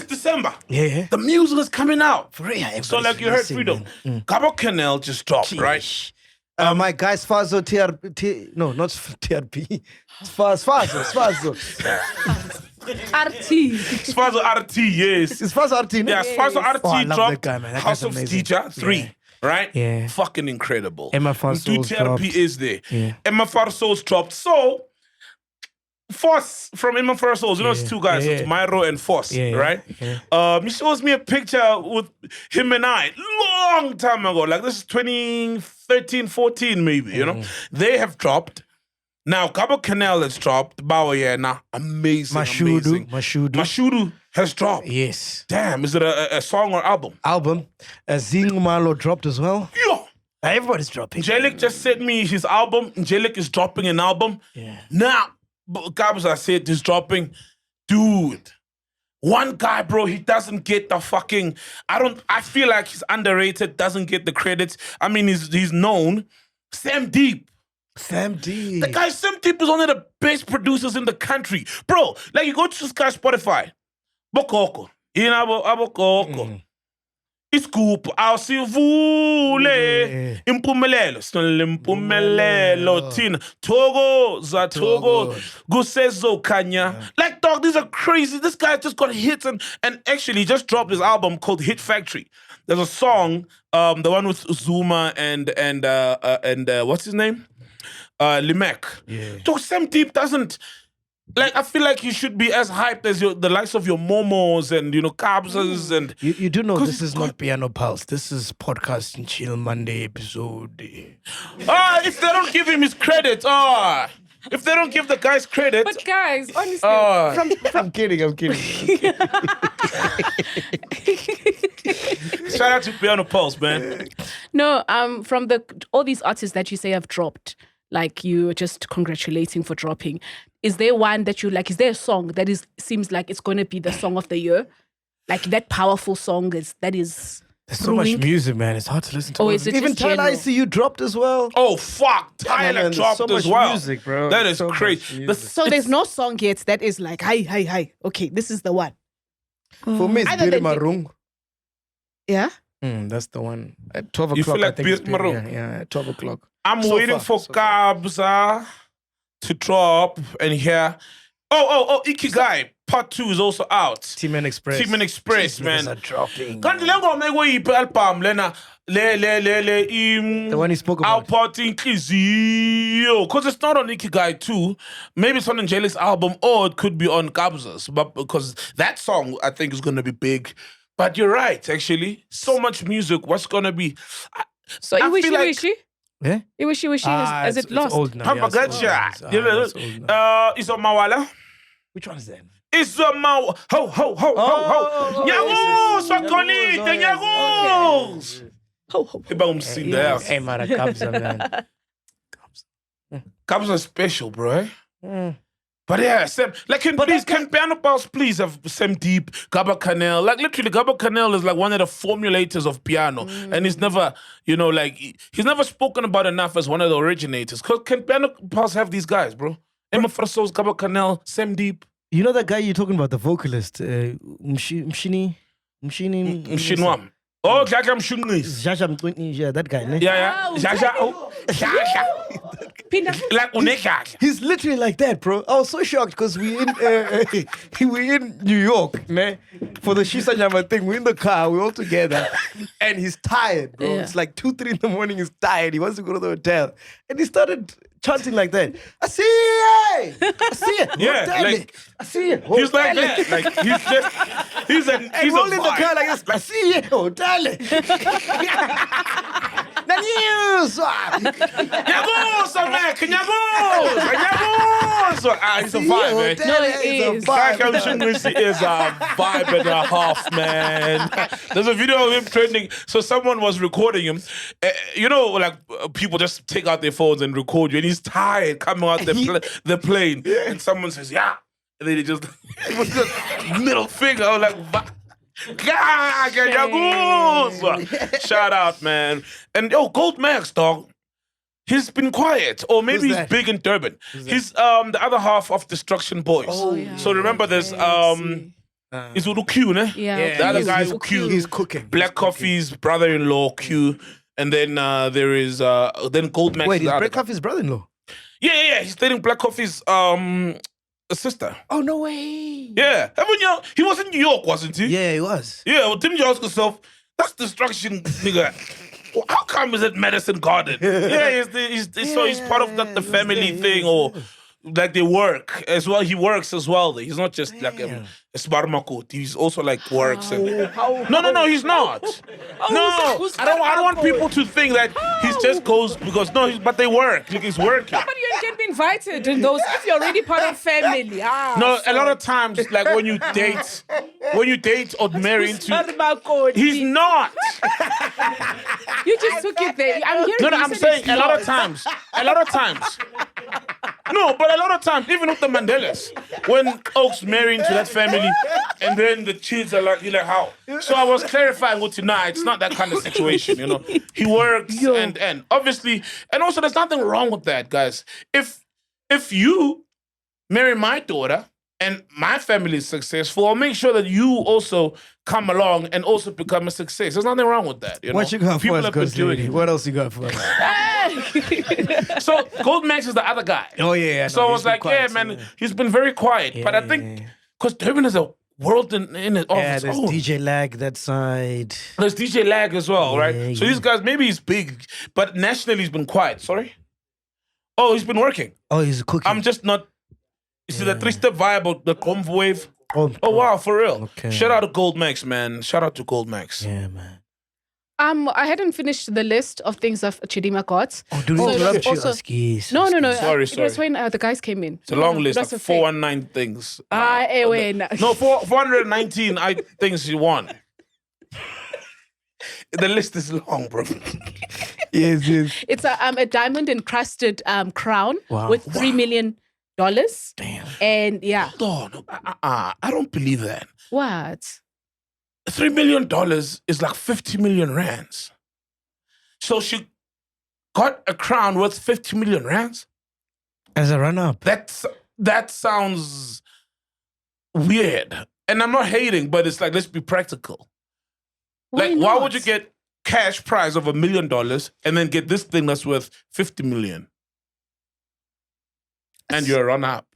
Speaker 1: December.
Speaker 2: Yeah.
Speaker 1: The music is coming out.
Speaker 2: For real.
Speaker 1: So like you heard Freedom. Gabo Canal just dropped, right?
Speaker 2: My guy Spaza TRP. No, not TRP. Spaza.
Speaker 3: RT.
Speaker 1: RT, yes.
Speaker 2: It's Spaza RT, no?
Speaker 1: Yeah, Spaza RT
Speaker 2: I love
Speaker 1: dropped
Speaker 2: that guy, man. That
Speaker 1: House
Speaker 2: guy's
Speaker 1: of
Speaker 2: amazing.
Speaker 1: Teacher 3. Right?
Speaker 2: Yeah.
Speaker 1: Fucking incredible.
Speaker 2: Emma Farsoul's
Speaker 1: TRP
Speaker 2: dropped.
Speaker 1: is there.
Speaker 2: Yeah.
Speaker 1: Emma Farsoul's dropped. So, Foss from Emma Farsoul's, you know, it's two guys. It's Myro and Foss, right?
Speaker 2: Yeah.
Speaker 1: He shows me a picture with him and I long time ago. Like this is 2013, 14 maybe, you know? They have dropped. Now, Cabo Canal has dropped. Bawayana, amazing, amazing. Mashudu has dropped.
Speaker 2: Yes.
Speaker 1: Damn, is it a song or album?
Speaker 2: Album. Zingumalo dropped as well.
Speaker 1: Yo!
Speaker 2: Everybody's dropping.
Speaker 1: Jelik just sent me his album. Jelik is dropping an album.
Speaker 2: Yeah.
Speaker 1: Now, Kabza said he's dropping. Dude. One guy, bro, he doesn't get the fucking... I feel like he's underrated, doesn't get the credits. I mean, he's known. Sam Deep. The guy, Sam Deep is one of the best producers in the country. Bro, like you go to this guy's Spotify. Bokoko. Abokoko. Iscoop, awusivule impumelelo sinola impumelelo thina Togo kusezokhanya. Like, dog, these are crazy. This guy just got hits and actually just dropped his album called Hit Factory. There's a song, the one with Zuma and what's his name? Limek. So Sam Deep doesn't... Like, I feel like you should be as hyped as the likes of your Momos and, you know, Kabzas and...
Speaker 2: You do know this is not Piano Pulse. This is Podcast and Chill Monday episode.
Speaker 1: If they don't give him his credit, if they don't give the guys credit...
Speaker 3: But guys, honestly...
Speaker 2: I'm kidding.
Speaker 1: Shout out to Piano Pulse, man.
Speaker 3: No, from all these artists that you say have dropped, like you're just congratulating for dropping. Is there one that you like? Is there a song that seems like it's going to be the song of the year? Like that powerful song that is.
Speaker 2: There's so much music, man. It's hard to listen to.
Speaker 3: Oh, is it
Speaker 2: even Tyler ICU dropped as well?
Speaker 1: Oh, fuck. Tyler dropped
Speaker 2: so
Speaker 1: as well.
Speaker 2: Music, bro.
Speaker 1: That is crazy.
Speaker 3: So there's no song yet that is like, hi. Okay, this is the one.
Speaker 2: For me, it's Biri Marung.
Speaker 3: Yeah?
Speaker 2: That's the one. At 12 o'clock,
Speaker 1: You feel like
Speaker 2: I think
Speaker 1: Marung?
Speaker 2: Yeah, at 12 o'clock.
Speaker 1: I'm waiting for Kabza to drop and hear. Oh, Ikigai Part 2 is also out.
Speaker 2: Team and Express.
Speaker 1: Man.
Speaker 2: Are dropping.
Speaker 1: Kanti le ngoma ekuyiphi album lena
Speaker 2: The one he spoke about.
Speaker 1: Outputting Inhliziyo. Because it's not on Ikigai 2. Maybe it's on Angeli's album or it could be on Kabza's. But because that song I think is gonna be big. But you're right, actually. So much music. What's gonna be?
Speaker 3: So Iwishi?
Speaker 2: Yeah?
Speaker 3: Iwishi has it lost?
Speaker 2: It's old now.
Speaker 1: It's on Mawala.
Speaker 2: Which one is that?
Speaker 1: It's on Mawala. Ho. Nyagos! Wakonite, nyagos! Ho. Iba umsinda.
Speaker 2: Hey, Mara Kabza, man.
Speaker 1: Kabza is special, bro. But yeah, Sam, like, can Piano Pulse please have Sam Deep, Gaba Canel? Like, literally, Gaba Canel is like one of the formulators of piano. And he's never, you know, like, he's never spoken about enough as one of the originators. Can Piano Pulse have these guys, bro? Emma Frasos, Kaba Canal, Sam Deep.
Speaker 2: You know that guy you're talking about, the vocalist, Mshini?
Speaker 1: Mshinwam. Oh, Jaja Mshungnis.
Speaker 2: Jaja Mtwini, yeah, that guy. Ne?
Speaker 1: Yeah. Jaja. Oh, Jaja. Like Uneka.
Speaker 2: He's literally like that, bro. I was so shocked because we in New York, ne? For the Shisa Nyama thing. We're in the car, we're all together, and he's tired, bro.
Speaker 3: Yeah.
Speaker 2: It's like 2-3 in the morning. He's tired. He wants to go to the hotel, and he started chanting like that. I see it. I see it.
Speaker 1: Yeah, like
Speaker 2: I see it.
Speaker 1: he's like that. Like he's a
Speaker 2: rolling the
Speaker 1: vibe.
Speaker 2: car like this. I see it. Oh, darling. The news.
Speaker 1: Nyabusa, man. Nyabusa. He's a vibe, man.
Speaker 3: No, it is.
Speaker 1: Is a vibe and a half, man. There's a video of him trending. So someone was recording him. You know, like people just take out their phones and record you, and he's tired coming out the plane, and someone says, "Yeah," and then he just middle finger. I was like, shout out, man. And Gold Max, dog. He's been quiet, or maybe he's big in Durban. He's the other half of Destruction Boys.
Speaker 3: Oh, yeah.
Speaker 1: So remember, there's it's Udu Q, ne?
Speaker 3: Yeah.
Speaker 1: The other guy is Q.
Speaker 2: He's cooking.
Speaker 1: Black Coffee's brother-in-law, Q, and then there is then Gold Max.
Speaker 2: Wait,
Speaker 1: is
Speaker 2: is
Speaker 1: the other
Speaker 2: Black
Speaker 1: guy.
Speaker 2: Coffee's brother-in-law?
Speaker 1: Yeah. He's dating Black Coffee's sister.
Speaker 2: Oh, no way.
Speaker 1: Yeah, haven't you? He was in New York, wasn't he?
Speaker 2: Yeah, he was.
Speaker 1: Yeah. Well, didn't you ask yourself, that's Destruction, nigga? Well, how come is it Madison Garden? Yeah, so he's part of the family thing, or like they work as well. He works as well. He's not just like a sparmakot. He's also like works. No, he's not. No, I don't want people to think that he just goes because but they work. Like, he's working.
Speaker 3: But you can be invited in those if you're already part of family.
Speaker 1: No, a lot of times, like when you date or marry into, he's not.
Speaker 3: You just took it there. I'm hearing
Speaker 1: No, I'm saying a lot of times. No, but a lot of times, even with the Mandelas, when Oaks marry into that family, and then the kids are like, you're like, how? So I was clarifying with you, nah, it's not that kind of situation, you know. He works and obviously, and also there's nothing wrong with that, guys. If you marry my daughter and my family is successful, I'll make sure that you also come along and also become a success. There's nothing wrong with that. You know?
Speaker 2: What you got
Speaker 1: People
Speaker 2: for us,
Speaker 1: have been
Speaker 2: Ghost
Speaker 1: doing
Speaker 2: Lady?
Speaker 1: it.
Speaker 2: What else you got for us?
Speaker 1: So Gold Max is the other guy.
Speaker 2: Oh, yeah.
Speaker 1: So I was like, he's been very quiet. But I think because Durban is a world in it.
Speaker 2: Yeah, there's DJ Lag that side.
Speaker 1: There's DJ Lag as well, right?
Speaker 2: Yeah,
Speaker 1: So these guys, maybe he's big, but nationally he's been quiet. Sorry? Oh, he's been working.
Speaker 2: Oh, he's cooking.
Speaker 1: I'm just not. You see the 3-step vibe of the conv wave? Oh, wow, for real.
Speaker 2: Okay.
Speaker 1: Shout out to Gold Max, man. Shout out to Gold Max.
Speaker 2: Yeah, man.
Speaker 3: I hadn't finished the list of things that Chidimma got.
Speaker 2: Oh, do
Speaker 3: So it was
Speaker 2: interrupt you,
Speaker 3: also-
Speaker 2: Askis.
Speaker 3: No.
Speaker 1: Sorry.
Speaker 3: It was when the guys came in.
Speaker 1: It's a long list,
Speaker 3: That's
Speaker 1: like
Speaker 3: okay.
Speaker 1: 419 things.
Speaker 3: No,
Speaker 1: 419 things you want. The list is long, bro.
Speaker 2: Yes.
Speaker 3: It's a diamond encrusted crown
Speaker 2: Wow.
Speaker 3: with $3 million.
Speaker 2: Damn.
Speaker 3: And yeah.
Speaker 1: Hold on. I don't believe that.
Speaker 3: What?
Speaker 1: $3 million is like 50 million rands. So she got a crown worth 50 million rands?
Speaker 2: As a run-up.
Speaker 1: That sounds weird. And I'm not hating, but it's like, let's be practical. Why would you get cash prize of $1 million and then get this thing that's worth 50 million? And you're a run-up.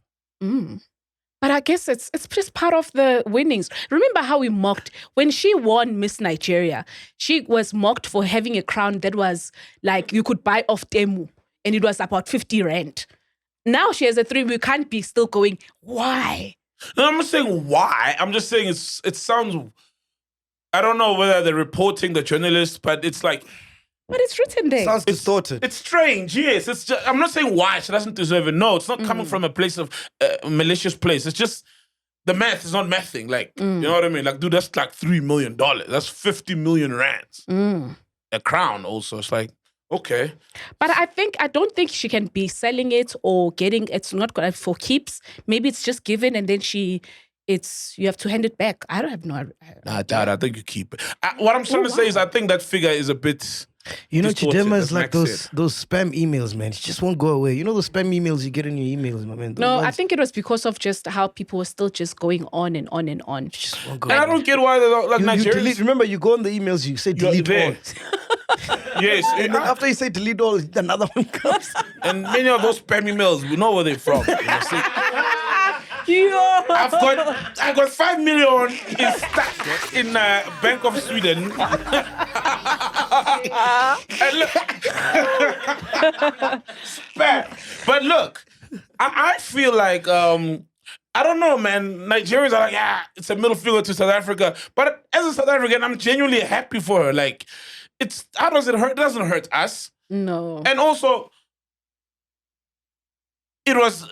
Speaker 3: But I guess it's just part of the winnings. Remember how we mocked when she won Miss Nigeria? She was mocked for having a crown that was like you could buy off Temu, and it was about 50 rand. Now she has a 3. We can't be still going. Why?
Speaker 1: No, I'm not saying why. I'm just saying it sounds. I don't know whether they're reporting the journalist, but it's like.
Speaker 3: But it's written there.
Speaker 2: Sounds distorted.
Speaker 1: It's strange, yes. It's just, I'm not saying why she doesn't deserve it. No, it's not coming from a place of malicious place. It's just the math is not mathing. Like, you know what I mean? Like, dude, that's like $3 million. That's 50 million rands. A crown also. It's like, okay.
Speaker 3: But I don't think she can be selling it or getting it's not good for keeps. Maybe it's just given and then you have to hand it back. I don't have no idea.
Speaker 1: Nah, Dad, I think you keep it. What I'm trying to say is I think that figure is a bit
Speaker 2: You know,
Speaker 1: distorted,
Speaker 2: Chidimma
Speaker 1: as
Speaker 2: is like
Speaker 1: Mac said.
Speaker 2: those spam emails, man. It just won't go away. You know those spam emails you get in your emails, my man? Those
Speaker 3: No, I
Speaker 2: ones
Speaker 3: think it was because of just how people were still just going on and on and on.
Speaker 2: just won't go
Speaker 1: And I
Speaker 2: away.
Speaker 1: don't get why they're like
Speaker 2: You
Speaker 1: Nigerians.
Speaker 2: delete, remember, you go on the emails, you say
Speaker 1: You're
Speaker 2: delete all.
Speaker 1: there. Yes.
Speaker 2: And then after you say delete all, another one comes.
Speaker 1: And many of those spam emails, we know where they're from. You know, see? I've got 5 million in Bank of Sweden. And look, spam. But look, I feel like I don't know, man. Nigerians are like, yeah, it's a middle finger to South Africa. But as a South African, I'm genuinely happy for her. Like, how does it hurt? It doesn't hurt us.
Speaker 3: No.
Speaker 1: And also, it was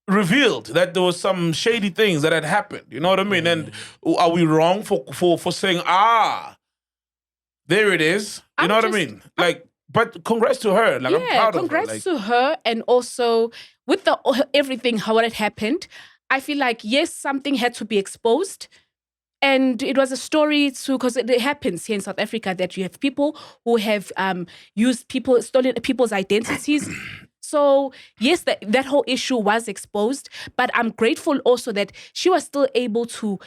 Speaker 1: revealed that there was some shady things that had happened. You know what I mean? And are we wrong for saying, there it is? You know what I mean? Like, but congrats to her. Like, I'm proud of her.
Speaker 3: Congrats to her. And also, with everything, how it happened, I feel like, yes, something had to be exposed. And it was a story because it happens here in South Africa that you have people who have stolen people's identities. So, yes, that whole issue was exposed, but I'm grateful also that she was still able to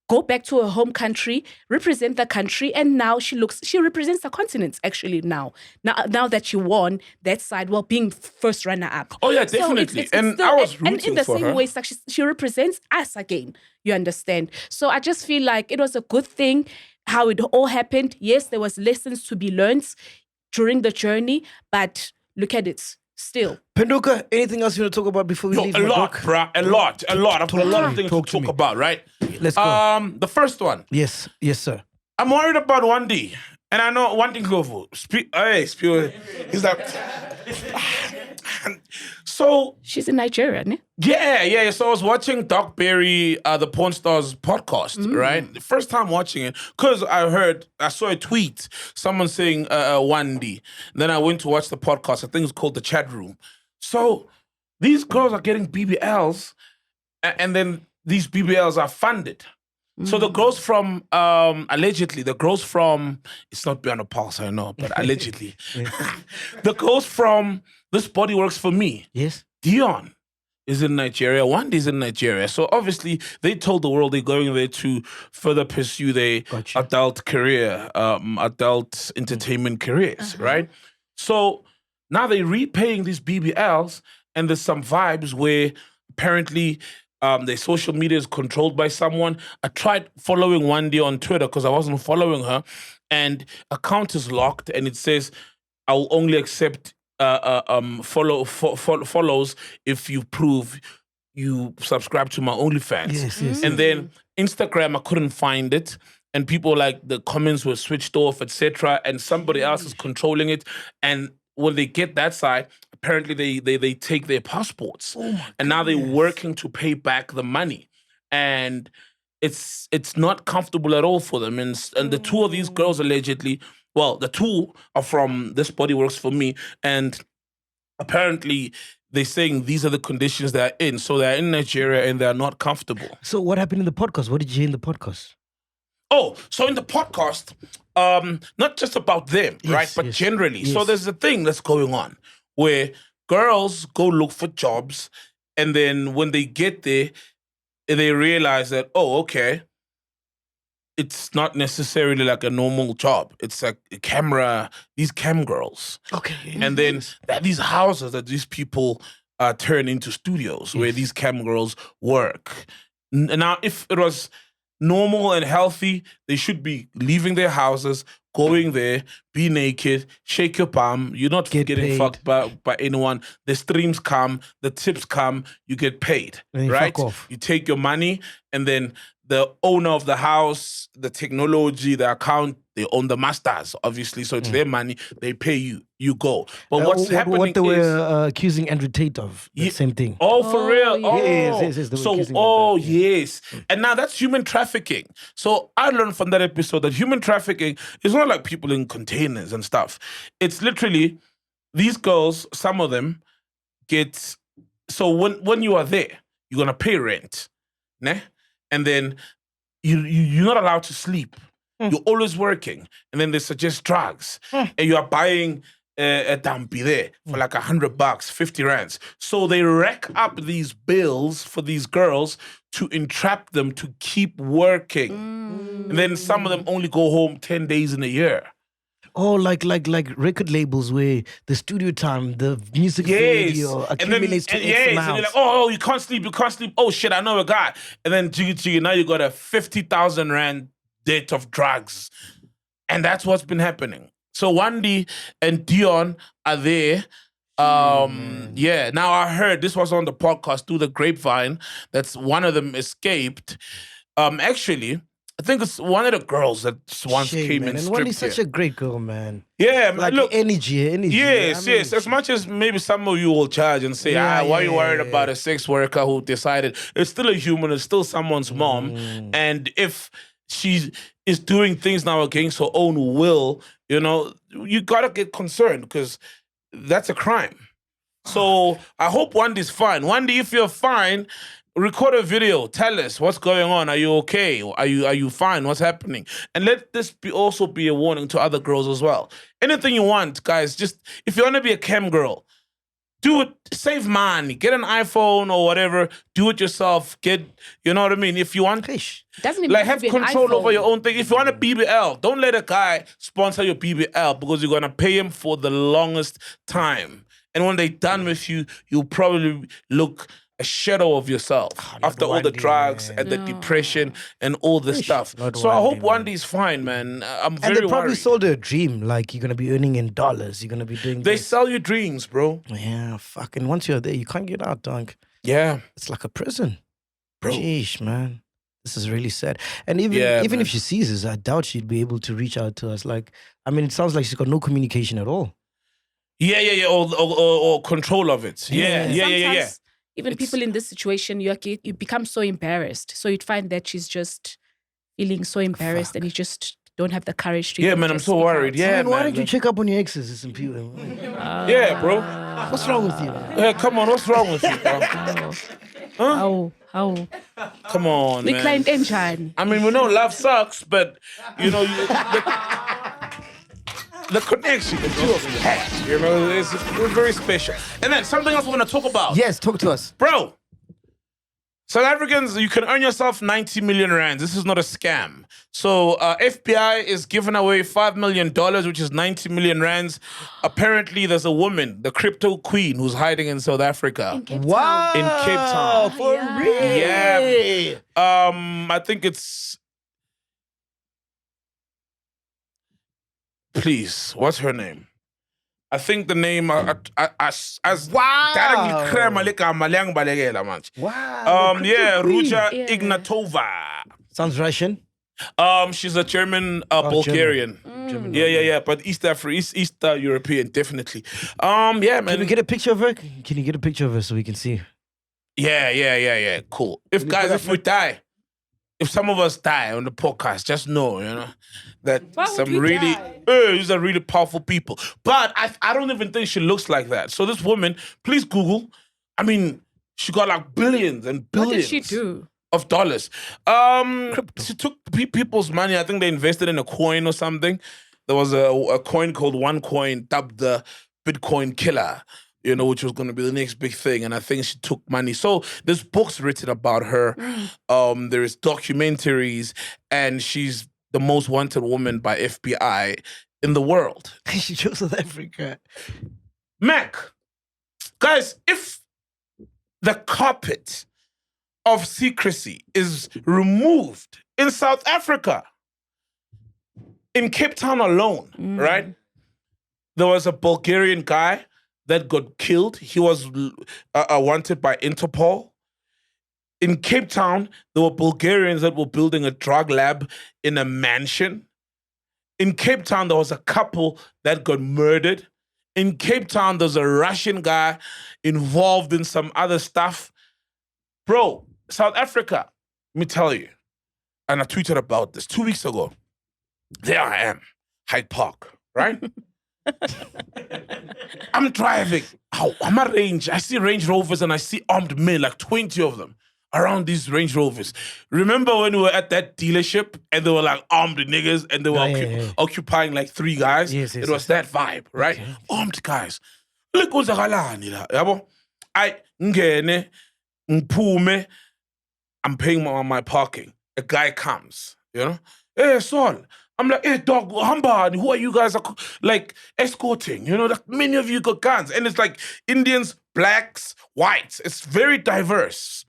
Speaker 3: go back to her home country, represent the country, and now she represents the continent actually now that she won that side while being first runner-up.
Speaker 1: Oh, yeah, definitely.
Speaker 3: So it's
Speaker 1: I was rooting for her.
Speaker 3: And in the same way, it's like she represents us again, you understand? So I just feel like it was a good thing how it all happened. Yes, there was lessons to be learned during the journey, but look at it. Still.
Speaker 2: Penduka, anything else you want to talk about before we leave?
Speaker 1: A lot, bruh. A lot. I've got a lot of things to talk about, right?
Speaker 2: Let's go.
Speaker 1: The first one.
Speaker 2: Yes, sir.
Speaker 1: I'm worried about Wandi. And I know Wandi Ndlovu. He's like... So...
Speaker 3: She's in Nigeria, ne?
Speaker 1: Yeah. So I was watching Doc Berry, the Porn Stars podcast, right? The first time watching it, because I saw a tweet, someone saying Wandi. Then I went to watch the podcast. I think it's called The Chat Room. So these girls are getting BBLs, and then these BBLs are funded. So the girls from, allegedly, it's not Beyond the Pulse, I know, but allegedly. The girls from This Body Works For Me.
Speaker 2: Yes.
Speaker 1: Dion is in Nigeria. Wandi's in Nigeria. So obviously, they told the world they're going there to further pursue their adult career, adult entertainment careers, right? So now they're repaying these BBLs, and there's some vibes where apparently their social media is controlled by someone. I tried following Wandi on Twitter because I wasn't following her, and account is locked, and it says, I will only accept follows if you prove you subscribe to my OnlyFans.
Speaker 2: Yes.
Speaker 1: And then Instagram, I couldn't find it. And people like the comments were switched off, etc. And somebody else is controlling it. And when they get that side, apparently they take their passports. And now they're working to pay back the money. And it's not comfortable at all for them. And the two of these girls allegedly, well, the two are from This Body Works For Me, and apparently they're saying these are the conditions they're in. So they're in Nigeria and they're not comfortable.
Speaker 2: So what happened in the podcast? What did you hear in the podcast?
Speaker 1: Oh, so in the podcast, not just about them, right? But generally. So there's a thing that's going on where girls go look for jobs, and then when they get there, they realize that, okay, it's not necessarily like a normal job. It's like these cam girls.
Speaker 2: Okay.
Speaker 1: And then these houses that these people turn into studios where these cam girls work. Now, if it was normal and healthy, they should be leaving their houses, going there, be naked, shake your palm. You're not getting fucked by anyone. The streams come, the tips come, you get paid, right?
Speaker 2: Fuck off.
Speaker 1: You take your money, and then the owner of the house, the technology, the account, they own the masters, obviously. So it's their money. They pay you. You go. But what's happening
Speaker 2: what they were accusing Andrew Tate of, the same thing.
Speaker 1: Oh, for real?
Speaker 2: Yes. They were accusing him of that.
Speaker 1: Yes. And now that's human trafficking. So I learned from that episode that human trafficking is not like people in containers and stuff. It's literally these girls, some of them get... So when you are there, you're going to pay rent. Ne? And then you're not allowed to sleep. You're always working. And then they suggest drugs. And you are buying a dampi there for like $100, 50 rands. So they rack up these bills for these girls to entrap them to keep working. And then some of them only go home 10 days in a year.
Speaker 2: Oh, like record labels where the studio time, the music video accumulates to X
Speaker 1: and
Speaker 2: amounts.
Speaker 1: you're like, oh, you can't sleep. Oh shit, I know a guy. And then jiggy, now you got a 50,000 rand debt of drugs. And that's what's been happening. So Wandi and Dion are there. Yeah, now I heard this was on the podcast through the grapevine. That's one of them escaped. Actually, I think it's one of the girls that once came
Speaker 2: man.
Speaker 1: and
Speaker 2: And
Speaker 1: stripped
Speaker 2: Wandi's such a great girl, man.
Speaker 1: Yeah,
Speaker 2: Like
Speaker 1: look,
Speaker 2: energy.
Speaker 1: Yes, yes. As much as maybe some of you will charge and say, why are you worried about a sex worker who decided? It's still a human, it's still someone's mom. And if she is doing things now against her own will, you know, you gotta get concerned because that's a crime. So I hope Wandi's fine. Wandi, if you're fine, record a video. Tell us what's going on. Are you okay? Are you fine? What's happening? And let this also be a warning to other girls as well. Anything you want, guys. Just if you want to be a cam girl, do it. Save money. Get an iPhone or whatever. Do it yourself. You know what I mean? If you want,
Speaker 3: doesn't even
Speaker 1: like have
Speaker 3: be an
Speaker 1: control over
Speaker 3: iPhone.
Speaker 1: your own thing. If you want a BBL, don't let a guy sponsor your BBL because you're gonna pay him for the longest time. And when they're done with you, you'll probably look a shadow of yourself after all the drugs and the depression and all this stuff. So I hope Wandi's fine, man. I'm
Speaker 2: And
Speaker 1: very
Speaker 2: they probably
Speaker 1: worried.
Speaker 2: sold her a dream, like you're gonna be earning in dollars. You're gonna be doing.
Speaker 1: They
Speaker 2: this.
Speaker 1: sell you dreams, bro.
Speaker 2: Yeah, fucking. Once you're there, you can't get out, dog.
Speaker 1: Yeah,
Speaker 2: it's like a prison,
Speaker 1: bro.
Speaker 2: Jeez, man, this is really sad. And even
Speaker 1: man.
Speaker 2: if she sees us, I doubt she'd be able to reach out to us. Like, I mean, it sounds like she's got no communication at all.
Speaker 1: Yeah, or control of it. Yeah.
Speaker 3: Sometimes even people in this situation, you become so embarrassed. So you'd find that she's just feeling so embarrassed and you just don't have the courage to.
Speaker 1: Yeah,
Speaker 3: even
Speaker 1: man, I'm
Speaker 3: just
Speaker 1: so
Speaker 3: speak
Speaker 1: worried.
Speaker 3: out.
Speaker 1: Yeah,
Speaker 2: Man, why
Speaker 1: man.
Speaker 2: don't you check up on your exes and people?
Speaker 1: Yeah, bro.
Speaker 2: What's wrong with you?
Speaker 1: Yeah, come on, what's wrong with you, bro?
Speaker 3: How?
Speaker 1: Come on,
Speaker 3: We
Speaker 1: man.
Speaker 3: climbed engine.
Speaker 1: I mean, we know love sucks, but you know, the connection the two of you had, you know, it's very special. And then something else we're gonna talk about.
Speaker 2: Yes, talk to us,
Speaker 1: bro. South Africans, you can earn yourself 90 million rands. This is not a scam. So FBI is giving away $5 million, which is 90 million rands. Apparently, there's a woman, the crypto queen, who's hiding in South Africa.
Speaker 2: Wow,
Speaker 1: in Cape Town.
Speaker 2: For real?
Speaker 1: Yeah. I think it's. Please, what's her name? I think the name
Speaker 2: Wow.
Speaker 1: Yeah, Ruja Ignatova.
Speaker 2: Sounds Russian.
Speaker 1: She's a German, Bulgarian.
Speaker 2: German.
Speaker 1: Yeah. But East European, definitely. Yeah, man.
Speaker 2: Can we get a picture of her? Can you get a picture of her so we can see?
Speaker 1: Yeah. Cool. If some of us die on the podcast, just know, you know, that these are really powerful people. But I don't even think she looks like that. So this woman, please Google. I mean, she got like billions and billions.
Speaker 3: What did she do?
Speaker 1: Of dollars. She took people's money. I think they invested in a coin or something. There was a coin called OneCoin, dubbed the Bitcoin killer, you know, which was going to be the next big thing. And I think she took money. So there's books written about her. There's documentaries, and she's the most wanted woman by FBI in the world.
Speaker 2: She chose South Africa.
Speaker 1: Mac, guys, if the carpet of secrecy is removed in South Africa, in Cape Town alone, right? There was a Bulgarian guy that got killed. He was wanted by Interpol. In Cape Town, there were Bulgarians that were building a drug lab in a mansion. In Cape Town, there was a couple that got murdered. In Cape Town, there's a Russian guy involved in some other stuff. Bro, South Africa, let me tell you, and I tweeted about this 2 weeks ago. There I am, Hyde Park, right? I'm driving. I'm at range. I see Range Rovers and I see armed men, like 20 of them. around these Range Rovers. Remember when we were at that dealership and they were like armed niggas and they were occupying like 3 guys?
Speaker 2: Yes,
Speaker 1: it was that vibe, right?
Speaker 2: Okay.
Speaker 1: Armed guys. Look what's yabo. I ngene, ngiphume, I'm paying my parking. A guy comes, you know? Hey, Saul. I'm like, hey, dog, hamba, who are you guys like escorting? You know, like, many of you got guns. And it's like Indians, blacks, whites. It's very diverse.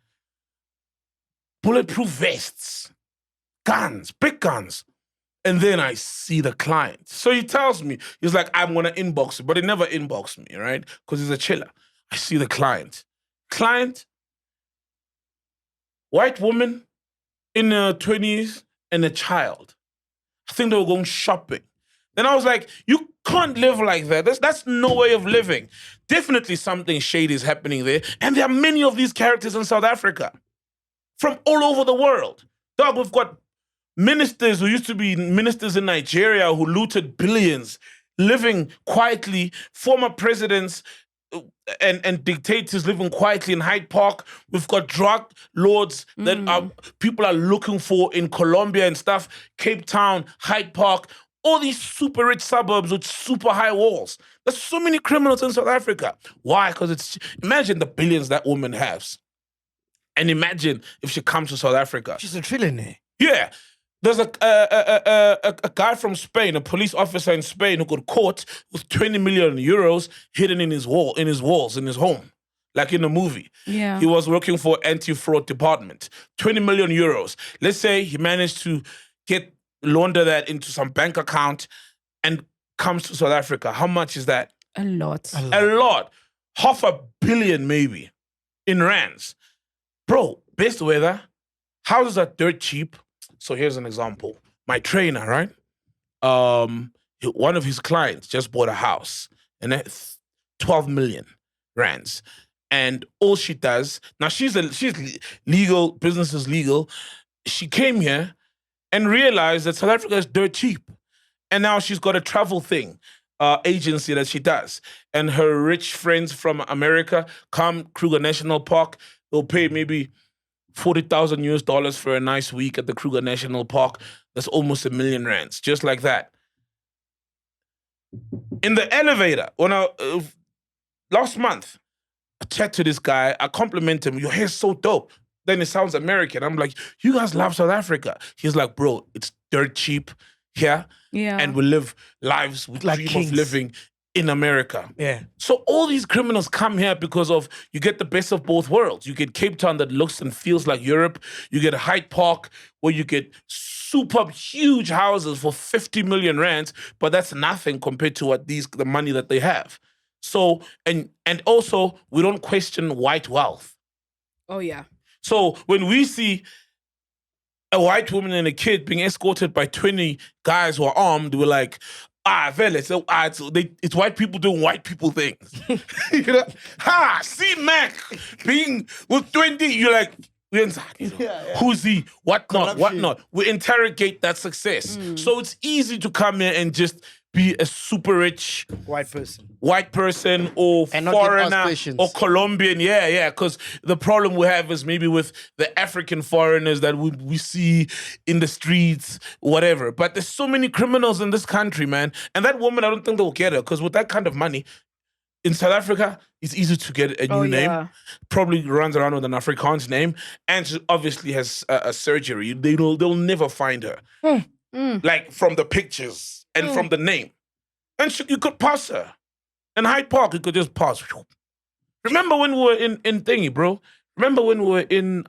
Speaker 1: Bulletproof vests, guns, big guns. And then I see the client. So he tells me, he's like, I'm going to inbox you. But he never inboxed me, right? Because he's a chiller. I see the client. Client, white woman in her 20s and a child. I think they were going shopping. Then I was like, you can't live like that. That's no way of living. Definitely something shady is happening there. And there are many of these characters in South Africa from all over the world. Dog, we've got ministers who used to be ministers in Nigeria who looted billions, living quietly, former presidents and dictators living quietly in Hyde Park. We've got drug lords that people are looking for in Colombia and stuff, Cape Town, Hyde Park, all these super rich suburbs with super high walls. There's so many criminals in South Africa. Why? Because imagine the billions that woman has. And imagine if she comes to South Africa.
Speaker 2: She's a trillionaire.
Speaker 1: Yeah. There's a guy from Spain, a police officer in Spain who got caught with 20 million euros hidden in his walls, in his home, like in the movie.
Speaker 3: Yeah.
Speaker 1: He was working for anti-fraud department. 20 million euros. Let's say he managed to launder that into some bank account and comes to South Africa. How much is that?
Speaker 3: A lot.
Speaker 1: A lot. 500 million maybe in rands. Bro, best weather. Houses are dirt cheap. So here's an example. My trainer, right? One of his clients just bought a house and that's 12 million rands. And all she does, now she's legal, business is legal. She came here and realized that South Africa is dirt cheap. And now she's got a travel thing, agency that she does. And her rich friends from America come Kruger National Park. They'll pay maybe $40,000 for a nice week at the Kruger National Park. That's almost R1 million, just like that. In the elevator, when last month, I chat to this guy, I compliment him, your hair's so dope. Then it sounds American. I'm like, you guys love South Africa. He's like, bro, it's dirt cheap here.
Speaker 3: Yeah.
Speaker 1: And we live lives with
Speaker 2: like
Speaker 1: dream
Speaker 2: kings.
Speaker 1: of living in America.
Speaker 2: Yeah.
Speaker 1: So all these criminals come here because of, you get the best of both worlds. You get Cape Town that looks and feels like Europe. You get Hyde Park where you get super huge houses for 50 million rands, but that's nothing compared to the money that they have. So, and also we don't question white wealth.
Speaker 3: Oh yeah.
Speaker 1: So when we see a white woman and a kid being escorted by 20 guys who are armed, we're like, it's white people doing white people things. You know? See Mac being with 20, you're like, who's he? What not? We interrogate that success. So it's easy to come here and just be a super rich
Speaker 2: white
Speaker 1: person or foreigner or Colombian. Yeah. Because the problem we have is maybe with the African foreigners that we see in the streets, whatever. But there's so many criminals in this country, man. And that woman, I don't think they'll get her because with that kind of money, in South Africa, it's easy to get a new name. Probably runs around with an Afrikaans name. And she obviously has a surgery. They'll never find her. Like from the pictures. And from the name. And you could pass her. In Hyde Park, you could just pass. Remember when we were in thingy, bro? Remember when we were in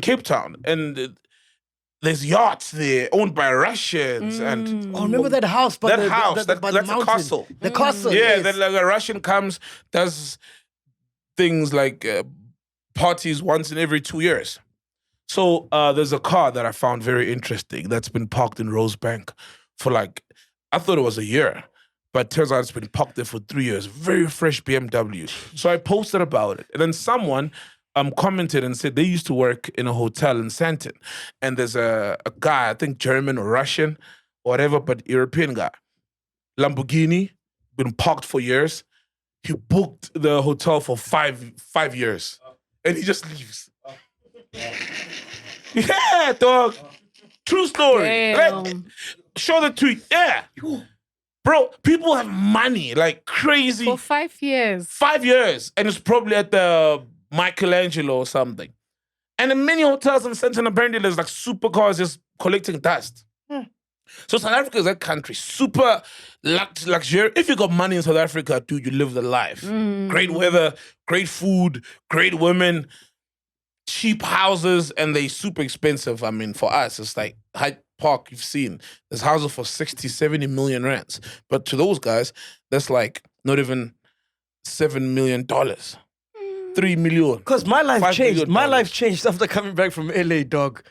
Speaker 1: Cape Town and there's yachts there owned by Russians and
Speaker 2: remember that house? But
Speaker 1: that's a castle.
Speaker 2: The castle.
Speaker 1: Yeah,
Speaker 2: yes.
Speaker 1: the Russian comes, does things like parties once in every 2 years. So there's a car that I found very interesting that's been parked in Rosebank for I thought it was a year, but turns out it's been parked there for 3 years. Very fresh BMW. So I posted about it. And then someone commented and said they used to work in a hotel in Sandton. And there's a guy, I think German or Russian or whatever, but European guy. Lamborghini, been parked for years. He booked the hotel for five years. And he just leaves. Yeah, dog. True story.
Speaker 3: Damn.
Speaker 1: Like, show the tweet. Yeah. Bro, people have money like crazy.
Speaker 3: For 5 years.
Speaker 1: 5 years. And it's probably at the Michelangelo or something. And in many hotels in Central apparently there's like supercars just collecting dust. So South Africa is that country. Super luxury. If you got money in South Africa, dude, you live the life. Great weather, great food, great women, cheap houses, and they super expensive. I mean, for us, it's like Hyde Park, you've seen. There's houses for 60, 70 million rands. But to those guys, that's like not even $7 million. 3 million.
Speaker 2: Because my life
Speaker 1: $5
Speaker 2: changed.
Speaker 1: million.
Speaker 2: My life changed after coming back from LA, dog.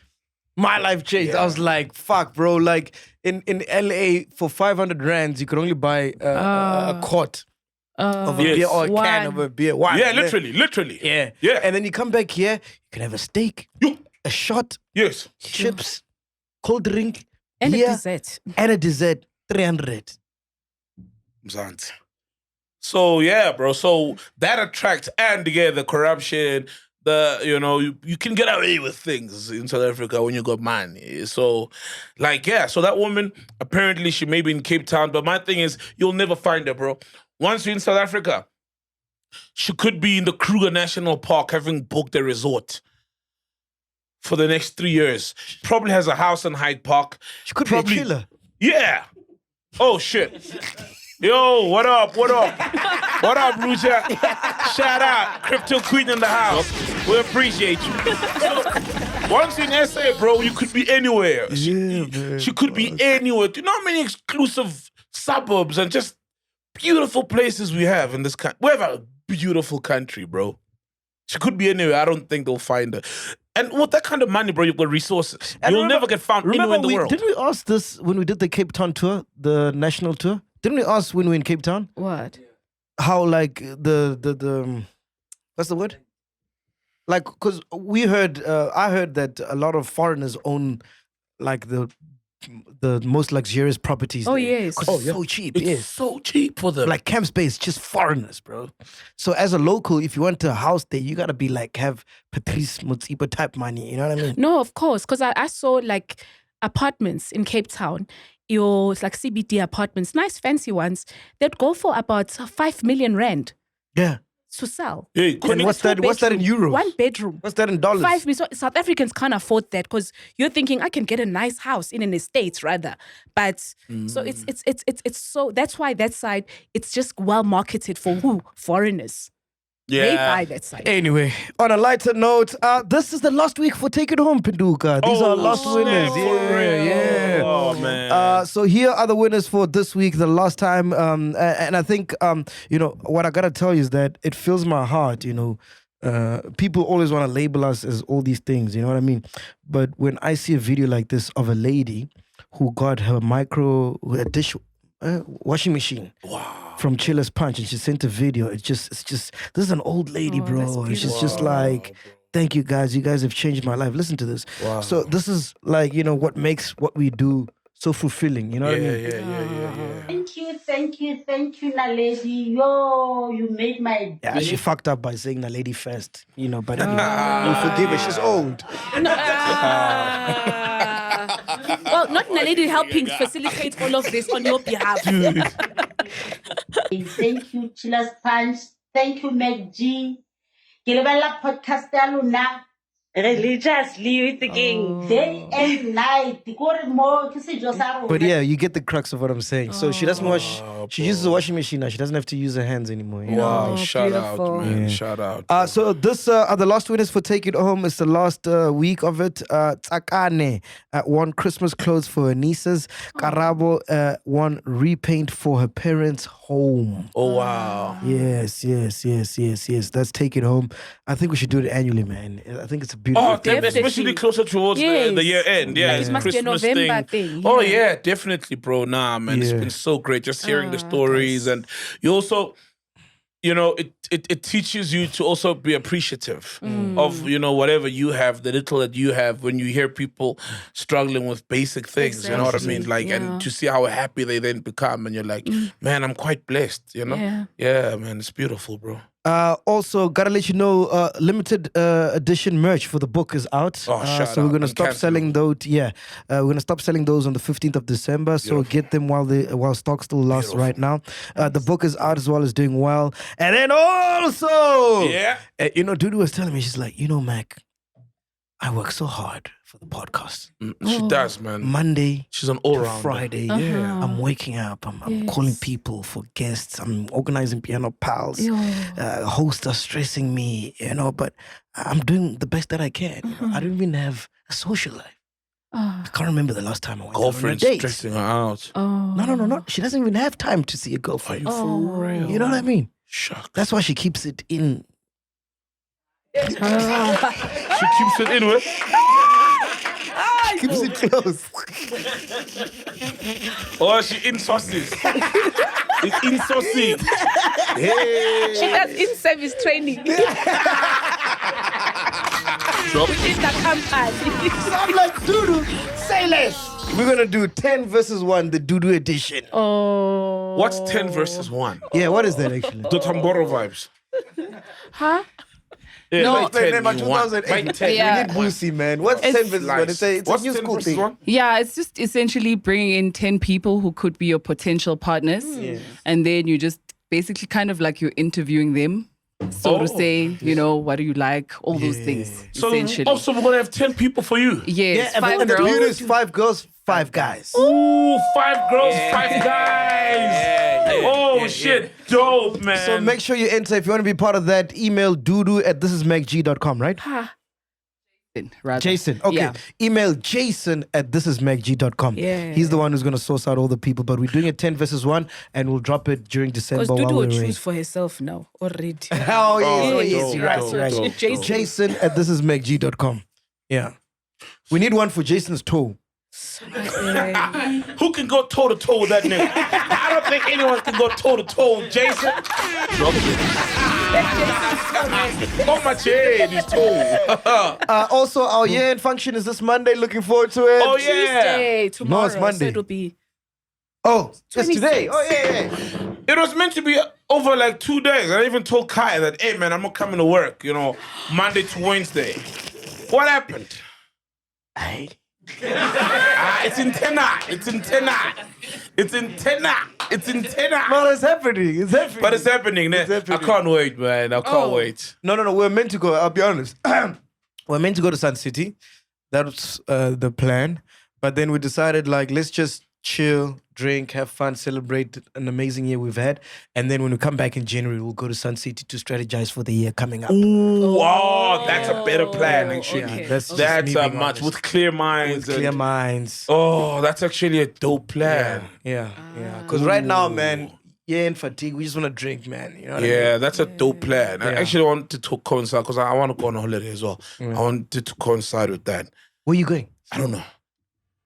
Speaker 2: My life changed. I was like, fuck, bro. Like in LA, for 500 rands, you could only buy a quart of a beer or a can of a beer. Wine.
Speaker 1: Yeah, literally.
Speaker 2: Yeah.
Speaker 1: Yeah.
Speaker 2: And then you come back here, you can have a steak, a shot,
Speaker 1: Yes.
Speaker 2: chips, cold drink,
Speaker 3: And
Speaker 2: beer,
Speaker 3: a dessert.
Speaker 2: and a dessert, 300.
Speaker 1: Mzansi. So yeah, bro. So that attracts, and again, the corruption, you can get away with things in South Africa when you got money. So, like, yeah. So that woman, apparently she may be in Cape Town, but my thing is, you'll never find her, bro. Once you're in South Africa, she could be in the Kruger National Park having booked a resort for the next 3 years. Probably has a house in Hyde Park.
Speaker 2: She could be a chiller.
Speaker 1: Yeah. Oh, shit. Yo, what up? What up? What up, Ruja? Shout out. Crypto Queen in the house. We appreciate you. So, once in SA, bro, you could be anywhere. She could be anywhere. Do you know how many exclusive suburbs and just beautiful places we have in this country? We have a beautiful country, bro. She could be anywhere. I don't think they'll find her. And with that kind of money, bro, you've got resources.
Speaker 2: And
Speaker 1: You'll never get found anywhere in the world.
Speaker 2: Didn't we ask this when we did the Cape Town tour, the national tour? Didn't we ask when we were in Cape Town?
Speaker 3: What?
Speaker 2: How like the what's the word? Like, cause we heard, I heard that a lot of foreigners own like the most luxurious properties.
Speaker 3: Oh,
Speaker 2: there.
Speaker 3: yes.
Speaker 2: 'Cause it's so cheap.
Speaker 1: It's so cheap for them.
Speaker 2: Like camp space, just foreigners, bro. So as a local, if you want a house there, you gotta be like have Patrice Motsepe type money. You know what I mean?
Speaker 3: No, of course. Because I saw like apartments in Cape Town. It's like CBD apartments, nice fancy ones, that go for about 5 million rand
Speaker 2: Yeah.
Speaker 3: to sell.
Speaker 1: Yeah,
Speaker 2: And what's that? What's that in euros?
Speaker 3: 1 bedroom.
Speaker 2: What's that in dollars?
Speaker 3: 5 million. So South Africans can't afford that because you're thinking I can get a nice house in an estate rather. But so it's so that's why that side it's just well marketed for who? Foreigners. They buy that side.
Speaker 2: Anyway, on a lighter note, this is the last week for Take It Home, Pinduka. These are last winners. Yeah.
Speaker 1: Oh, man.
Speaker 2: So here are the winners for this week, the last time. And I think, what I got to tell you is that it fills my heart, people always want to label us as all these things, you know what I mean? But when I see a video like this of a lady who got her washing machine from Chiller's Punch, and she sent a video. It's just this is an old lady, bro. And she's just like, thank you guys. You guys have changed my life. Listen to this.
Speaker 1: Wow.
Speaker 2: So this is like, what makes what we do so fulfilling. You know what I mean?
Speaker 1: Yeah.
Speaker 11: Thank you, Naledi. Yo, you made my
Speaker 2: Yeah, she fucked up by saying the lady first, but we forgive her. She's old.
Speaker 3: Well, not Naledi helping facilitate all of this on your behalf.
Speaker 11: Thank you, Chiller's Punch. Thank you, MacG. Gilbella podcast aluna. Religiously with the king. Day and night.
Speaker 2: But yeah, you get the crux of what I'm saying. So she doesn't wash. She uses a washing machine now. She doesn't have to use her hands anymore.
Speaker 1: Wow, shout out, man.
Speaker 2: Yeah.
Speaker 1: Shout out.
Speaker 2: So this are the last winners for Take It Home. It's the last week of it. Tsakane won Christmas clothes for her nieces. Karabo won repaint for her parents' home.
Speaker 1: Oh, wow.
Speaker 2: Yes. That's Take It Home. I think we should do it annually, man. I think it's a beautiful thing.
Speaker 1: Especially closer towards the year end. Yeah,
Speaker 3: It must be a
Speaker 1: Christmas
Speaker 3: November
Speaker 1: thing.
Speaker 3: thing.
Speaker 1: Oh, yeah, definitely, bro. Nah, man, it's been so great just hearing the stories. And you also, it teaches you to also be appreciative of, whatever you have, the little that you have, when you hear people struggling with basic things, you know what I mean? Like, and to see how happy they then become. And you're like, man, I'm quite blessed, Yeah, man, it's beautiful, bro.
Speaker 2: Also, gotta let you know, limited edition merch for the book is out.
Speaker 1: Oh, shut
Speaker 2: so we're
Speaker 1: up.
Speaker 2: gonna
Speaker 1: And
Speaker 2: stop
Speaker 1: cancel
Speaker 2: selling those. Yeah, we're gonna stop selling those on the 15th of December. So get them while stock still lasts right now. The book is out as well, is doing well. And then also, Dudu was telling me, she's like, Mac, I work so hard for the podcast.
Speaker 1: She does, man.
Speaker 2: Monday,
Speaker 1: she's an
Speaker 2: to
Speaker 1: all-rounder.
Speaker 2: Friday. I'm waking up. I'm calling people for guests. I'm organizing piano pals. Hosts are stressing me, but I'm doing the best that I can. I don't even have a social life. I can't remember the last time I went
Speaker 1: Girlfriend
Speaker 2: on a date.
Speaker 1: stressing her out.
Speaker 2: No. She doesn't even have time to see a girlfriend.
Speaker 1: For real?
Speaker 2: You know what I mean?
Speaker 1: Shucks.
Speaker 2: That's why she keeps it in.
Speaker 1: She keeps it in with.
Speaker 2: Keeps it close.
Speaker 1: Oh, she in sauces. It's in saucy. Hey.
Speaker 3: She does in-service training. Within the company.
Speaker 2: So I'm like, Dudu, say less. We're gonna do 10 versus 1, the Dudu edition.
Speaker 3: Oh.
Speaker 1: What's 10 versus 1?
Speaker 2: Yeah, what is that actually?
Speaker 1: The Tamboro vibes.
Speaker 3: Huh?
Speaker 1: Yeah,
Speaker 9: No.
Speaker 1: by 10,
Speaker 2: By
Speaker 1: you want.
Speaker 2: 2008.
Speaker 1: By 10.
Speaker 9: Yeah.
Speaker 2: We need Boosie, man. What's
Speaker 9: It's
Speaker 2: 10 versus 1? It's a
Speaker 1: What's
Speaker 2: new
Speaker 1: 10
Speaker 2: school
Speaker 1: versus
Speaker 2: thing.
Speaker 1: 1?
Speaker 9: Yeah, it's just essentially bringing in 10 people who could be your potential partners. And then you just basically kind of like you're interviewing them. So to say, what do you like? All those things, essentially.
Speaker 1: So we're going to have 10 people for you.
Speaker 9: Yes,
Speaker 2: Yeah,
Speaker 9: 5
Speaker 2: and the
Speaker 9: girls.
Speaker 2: beauty is 5 girls, 5 guys.
Speaker 1: Ooh, 5 girls, 5 guys. Shit. Dope, man.
Speaker 2: So make sure you enter. If you want to be part of that, email dudu@thisismacg.com, right?
Speaker 9: Rather.
Speaker 2: Jason. Okay.
Speaker 9: Yeah.
Speaker 2: Email jason@thisismacg.com.
Speaker 3: Yeah.
Speaker 2: He's the one who's going to source out all the people. But we're doing it 10 versus 1 and we'll drop it during December
Speaker 3: Because
Speaker 2: while
Speaker 3: Dudu
Speaker 2: we're
Speaker 3: will
Speaker 2: away.
Speaker 3: choose for herself now already.
Speaker 2: Oh, yes.
Speaker 3: Yes,
Speaker 2: Right.
Speaker 3: Jason.
Speaker 2: Jason@thisismacg.com. Yeah. We need one for Jason's toe.
Speaker 1: Who can go toe to toe with that nigga? I don't think anyone can go toe to toe with Jason. Oh my head, his toe.
Speaker 2: Also, our year-end function is this Monday. Looking forward to it.
Speaker 1: Oh, yeah.
Speaker 3: Tuesday, tomorrow.
Speaker 2: No, it's Monday.
Speaker 3: So it'll be
Speaker 2: Oh, it's today.
Speaker 3: 26.
Speaker 2: Oh, yeah.
Speaker 1: It was meant to be over like 2 days. I even told Kai that, hey, man, I'm not coming to work, Monday to Wednesday. What happened? It's in tenor.
Speaker 2: Well, it's happening.
Speaker 1: But it's happening. I can't wait, man. I can't wait.
Speaker 2: No. We're meant to go. I'll be honest. We're meant to go to Sun City. That's the plan. But then we decided, let's just chill, drink, have fun, celebrate an amazing year we've had. And then when we come back in January, we'll go to Sun City to strategize for the year coming up.
Speaker 1: Ooh, that's a better plan, actually.
Speaker 3: Okay.
Speaker 2: That's just
Speaker 1: That's
Speaker 2: me
Speaker 1: a
Speaker 2: being
Speaker 1: much
Speaker 2: honest.
Speaker 1: with clear minds.
Speaker 2: With clear minds.
Speaker 1: Oh, that's actually a dope plan.
Speaker 2: Yeah. Because right now, man, and fatigue, we just want to drink, man. You know what I mean?
Speaker 1: That's a dope plan. I actually wanted to coincide because I want to go on a holiday as well. I wanted to coincide with that.
Speaker 2: Where are you going?
Speaker 1: I don't know.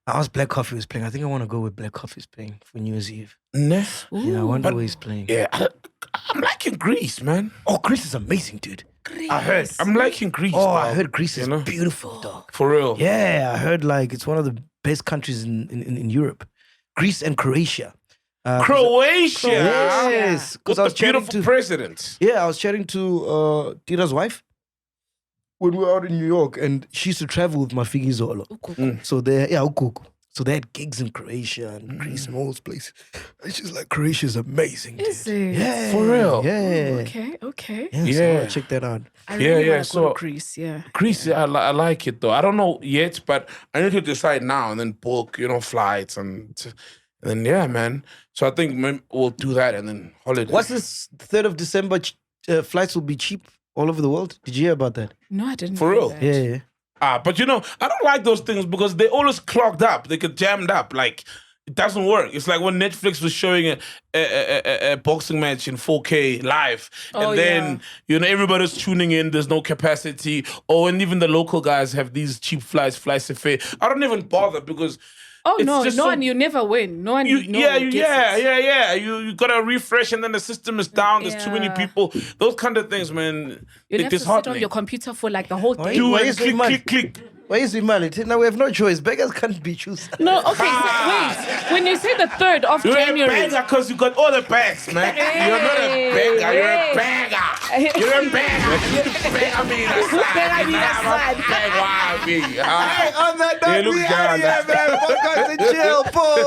Speaker 2: I asked Black Coffee was playing. I think I want to go with Black Coffee's playing for New Year's Eve.
Speaker 1: Nah.
Speaker 2: Yeah, I wonder where he's playing.
Speaker 1: Yeah, I'm liking Greece, man.
Speaker 2: Oh, Greece is amazing, dude. I heard.
Speaker 1: I'm liking Greece.
Speaker 2: Oh,
Speaker 1: dog.
Speaker 2: I heard Greece is beautiful, dog.
Speaker 1: For real.
Speaker 2: Yeah, I heard it's one of the best countries in Europe. Greece and Croatia.
Speaker 1: Croatia.
Speaker 2: Yes.
Speaker 1: With the beautiful president.
Speaker 2: Yeah, I was chatting to Tira's wife when we were out in New York, and she used to travel with Mafigi Zolo. So Ukuku. So they had gigs in Croatia and Greece and all those places. And she's like, Croatia's amazing.
Speaker 3: Is
Speaker 2: dude.
Speaker 3: it?
Speaker 2: Yeah.
Speaker 1: For real?
Speaker 2: Yeah.
Speaker 3: Okay.
Speaker 2: Yeah. So I wanna check that out.
Speaker 3: I really want to
Speaker 1: so
Speaker 3: go to Greece, yeah.
Speaker 1: Greece, I like it though. I don't know yet, but I need to decide now and then book, flights and then man. So I think maybe we'll do that and then holiday.
Speaker 2: What's this 3rd of December? Flights will be cheap all over the world. Did you hear about that?
Speaker 3: No, I didn't.
Speaker 1: For
Speaker 3: know
Speaker 1: real?
Speaker 3: that.
Speaker 2: Yeah.
Speaker 1: But I don't like those things because they always clogged up. They get jammed up. Like, it doesn't work. It's like when Netflix was showing a boxing match in 4K live. And then, everybody's tuning in. There's no capacity. And even the local guys have these cheap flights, Fly Cafe. I don't even bother because...
Speaker 3: Oh,
Speaker 1: it's
Speaker 3: no,
Speaker 1: just
Speaker 3: no
Speaker 1: so-
Speaker 3: one, you never win. No one,
Speaker 1: You
Speaker 3: gets it.
Speaker 1: You gotta refresh and then the system is down. There's too many people. Those kind of things, man.
Speaker 3: You have to sit on
Speaker 1: disheartening.
Speaker 3: your computer for the whole day.
Speaker 1: Do
Speaker 2: Why
Speaker 1: it,
Speaker 2: is it money?
Speaker 1: click.
Speaker 2: Where is Imali? Now we have no choice. Beggars can't be choosers.
Speaker 3: No, okay, so wait. When you say the 3rd of January...
Speaker 1: You're a beggar because you got all the bags, man. You're not a beggar, you're a beggar. You're a beggar. Beggar me aside.
Speaker 2: Hey, on that note, we out here, man. Podcast and chill, Bye.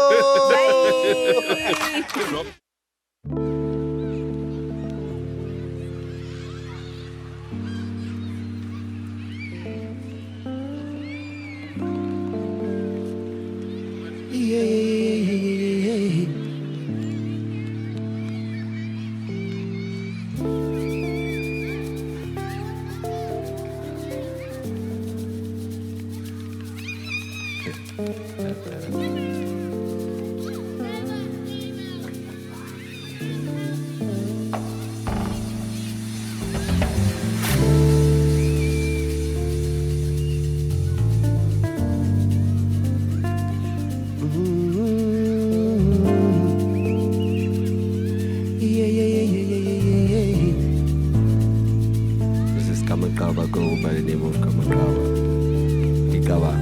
Speaker 13: This is KAMOH go by the name of KAMOH. Diqabang.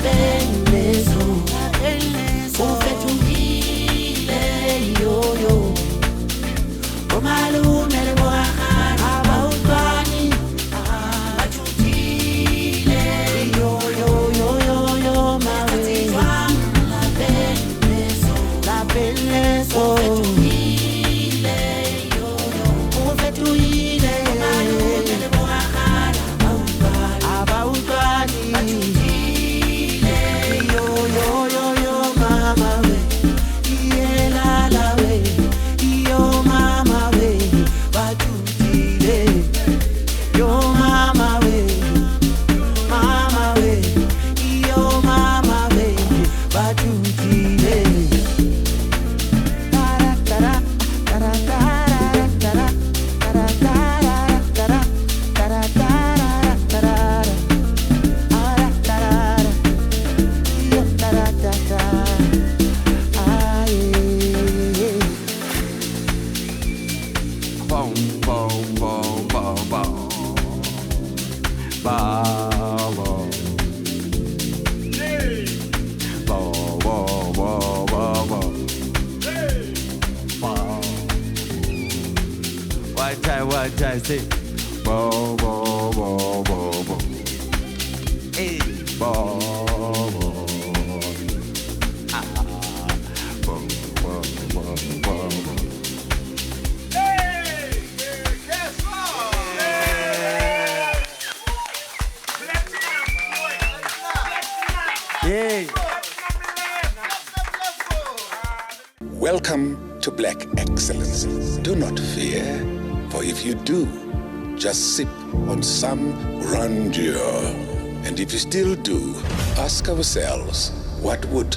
Speaker 14: Ben
Speaker 13: One time, say, bo, bo, bo, bo, bo. Hey, bo, bo, ah, bo, bo, bo, bo, bo.
Speaker 1: Hey, guess what?
Speaker 13: Hey.
Speaker 14: Welcome to Black Excellence. Do not fear, for if you do, just sip on some grandeur. And if you still do, ask ourselves, what would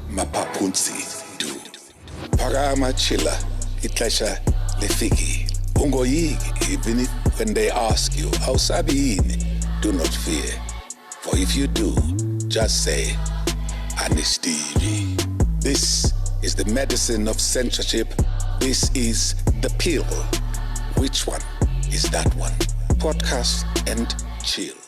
Speaker 14: Mapapunzi do? Parama chilla, itlesha lefiki. Ungoyigi, even if when they ask you, how sabini, do not fear. For if you do, just say, Anistivi. This is the medicine of censorship. This is the pill. Which one is that one? Podcast and chill.